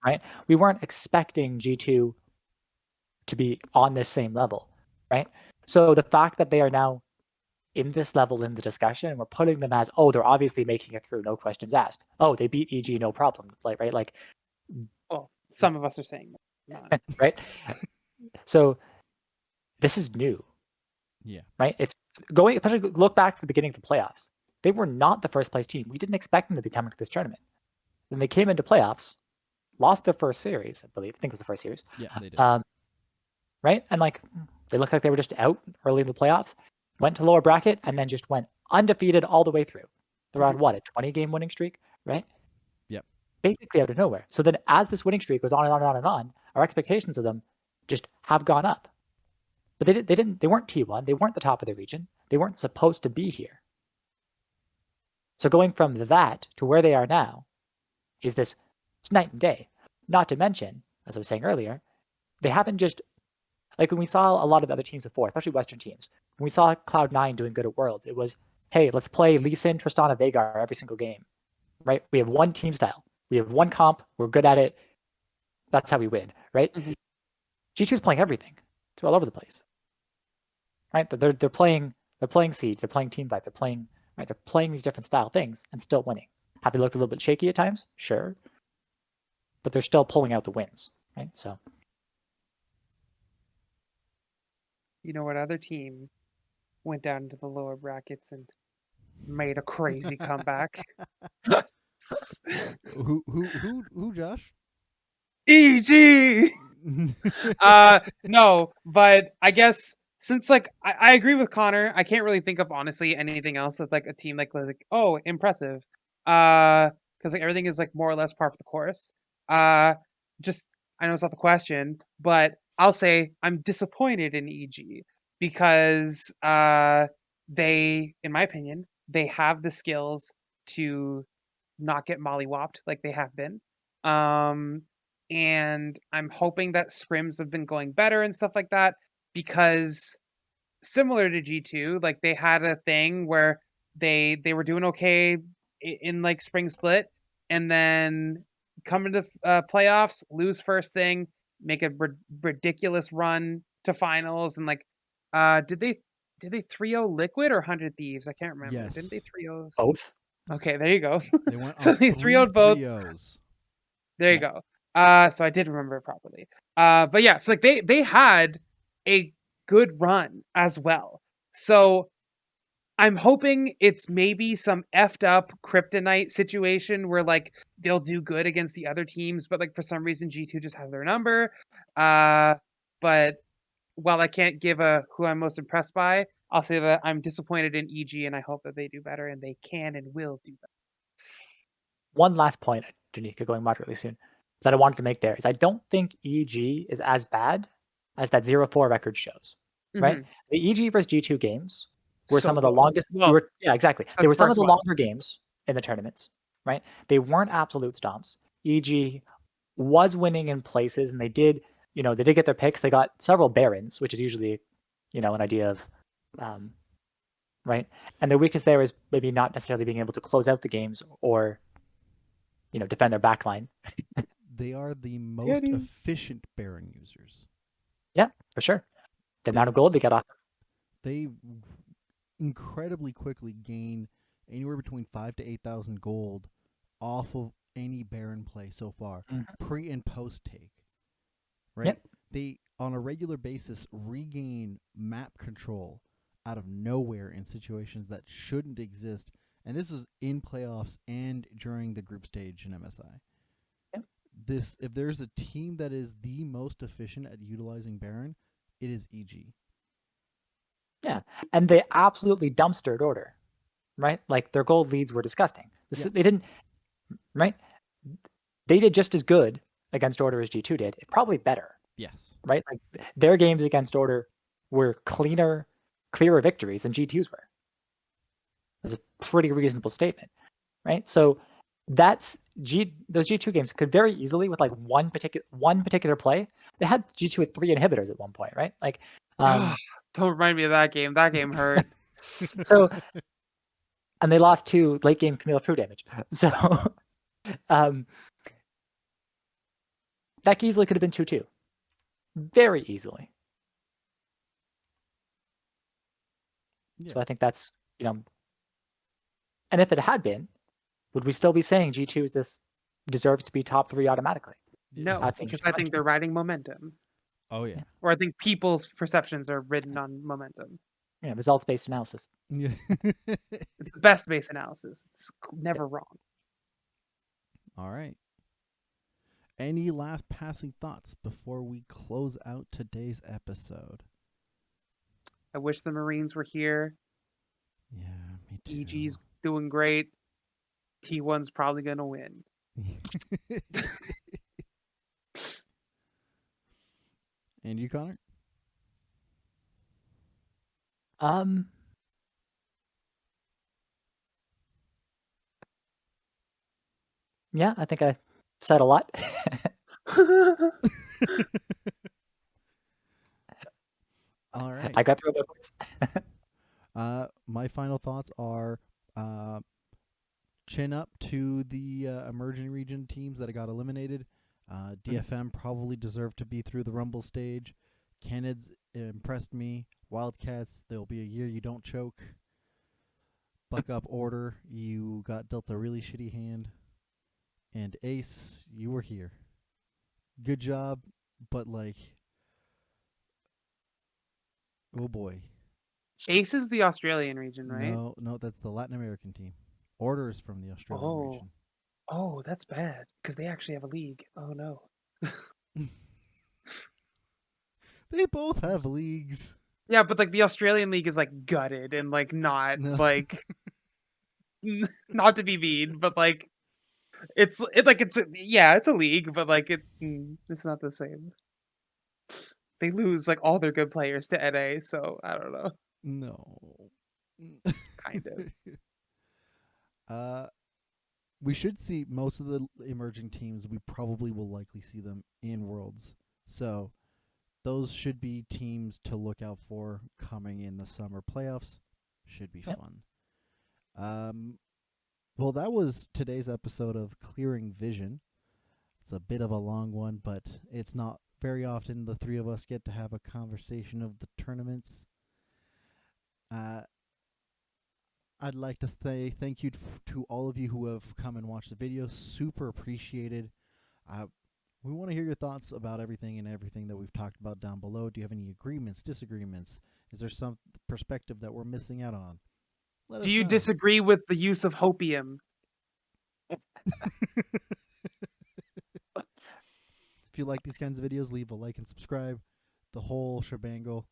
Right? We weren't expecting G2 to be on this same level, right? So the fact that they are now in this level in the discussion, and we're putting them as, oh, they're obviously making it through, no questions asked. Oh, they beat EG, no problem, right? Like, well, some of us are saying that. Right? So this is new. Yeah. Right? It's going, especially look back to the beginning of the playoffs. They were not the first place team. We didn't expect them to be coming to this tournament. Then they came into playoffs, lost their first series, I think it was the first series. Yeah, they did. Right? And like, they looked like they were just out early in the playoffs, went to lower bracket, and then just went undefeated all the way through. They're on what, a 20-game winning streak, right? Yep. Basically out of nowhere. So then as this winning streak goes on and on and on and on, our expectations of them just have gone up. But they weren't T1, they weren't the top of the region, they weren't supposed to be here. So going from that to where they are now is it's night and day. Not to mention, as I was saying earlier, they haven't just, like when we saw a lot of the other teams before, especially Western teams, when we saw Cloud9 doing good at Worlds, it was, hey, let's play Lee Sin, Tristana, Veigar every single game, right? We have one team style. We have one comp. We're good at it. That's how we win, right? Mhm. G2's playing everything. They're all over the place, right? They're playing Siege. They're playing Teamfight. They're playing these different style things and still winning. Have they looked a little bit shaky at times? Sure, but they're still pulling out the wins, right? So You know what other team went down into the lower brackets and made a crazy comeback? Who, Josh? EG. No, but I guess since like I agree with Connor, I can't really think of honestly anything else that's like a team like oh impressive, because like everything is like more or less par for the course. Just I know it's not the question, but I'll say I'm disappointed in EG because they, in my opinion, they have the skills to not get mollywopped like they have been. Um, and I'm hoping that scrims have been going better and stuff like that because similar to G2, like they had a thing where they were doing okay in like spring split and then come into playoffs, lose first thing, make a ridiculous run to finals and like did they 3-0 Liquid or 100 Thieves? I can't remember. Didn't they Yes. 3-0? both. Okay, there you go. They went So on they 3-0'd both. 3-0s. There you Yeah. go. So I did remember it properly. But yeah, so like they had a good run as well. So I'm hoping it's maybe some effed up kryptonite situation where like they'll do good against the other teams, but like for some reason G2 just has their number. But while I can't give a who I'm most impressed by, I'll say that I'm disappointed in EG and I hope that they do better and they can and will do better. One last point, Janika, going moderately soon, that I wanted to make there is I don't think EG is as bad as that 0-4 record shows, right? Mhm. The EG versus G2 games were So some of the close. longest. Well, Yeah, exactly. the They were some of first the one. longer games in the tournaments, right? They weren't absolute stomps. EG was winning in places, and they did get their picks. They got several Barons, which is usually, an idea of, right? And their weakness there is maybe not necessarily being able to close out the games or, defend their backline. They are the most efficient Baron users. Yeah, for sure. The amount of gold they get off. They incredibly quickly gain anywhere between 5,000 to 8,000 gold off of any Baron play so far, pre and post take. Right? Yep. They on a regular basis regain map control out of nowhere in situations that shouldn't exist, and this is in playoffs and during the group stage in MSI. Yep. If there's a team that is the most efficient at utilizing Baron, it is EG. Yeah, and they absolutely dumpstered Order, right? Like their gold leads were disgusting. They didn't, right? They did just as good against Order as G2 did. Probably better. Yes. Right? Like their games against Order were clearer victories than G2's were. That's a pretty reasonable statement, right? So those G2 games could very easily, with like one particular play, they had G2 with 3 inhibitors at one point, right? Like, don't remind me of that game. That game hurt. So, and they lost 2 late game Camille Fruit damage. So, that easily could have been 2-2, very easily. Yeah. So I think that's and if it had been, would we still be saying G2 is this deserves to be top 3 automatically? No, because I think they're riding momentum. Oh yeah. Or I think people's perceptions are ridden on momentum. Yeah, results-based analysis. Yeah. It's the best base analysis. It's never wrong. All right. Any last passing thoughts before we close out today's episode? I wish the Marines were here. Yeah, me too. EG's doing great. T1's probably going to win. And you, Connor? Yeah, I think I said a lot. All right. I got through my points. My final thoughts are chin up to the emerging region teams that got eliminated. DFM probably deserved to be through the Rumble stage. Canids impressed me. Wildcats, there'll be a year you don't choke. Buck Up Order, you got dealt a really shitty hand. And Ace, you were here. Good job, but like, oh boy. Ace is the Australian region, right? No, that's the Latin American team. Order is from the Australian region. Oh, that's bad because they actually have a league. Oh no. They both have leagues. Yeah, but like the Australian league is like gutted and like not No. like not to be mean, but like it's a league, but like it's not the same. They lose like all their good players to NA, so I don't know. No. Kind of. We should see most of the emerging teams. We probably will likely see them in Worlds. So those should be teams to look out for coming in the summer playoffs. Should be fun. Well, that was today's episode of Clearing Vision. It's a bit of a long one, but it's not very often the three of us get to have a conversation of the tournaments. I'd like to say thank you to all of you who have come and watched the video. Super appreciated. We want to hear your thoughts about everything that we've talked about down below. Do you have any agreements, disagreements? Is there some perspective that we're missing out on? Do you disagree with the use of hopium? If you like these kinds of videos, leave a like and subscribe. The whole shebangle.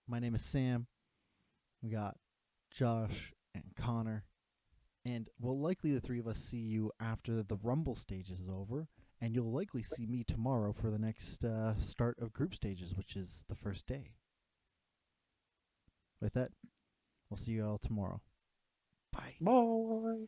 My name is Sam. We got Josh and Connor. And we'll likely the three of us see you after the Rumble stages is over. And you'll likely see me tomorrow for the next start of group stages, which is the first day. With that, we'll see you all tomorrow. Bye. Bye.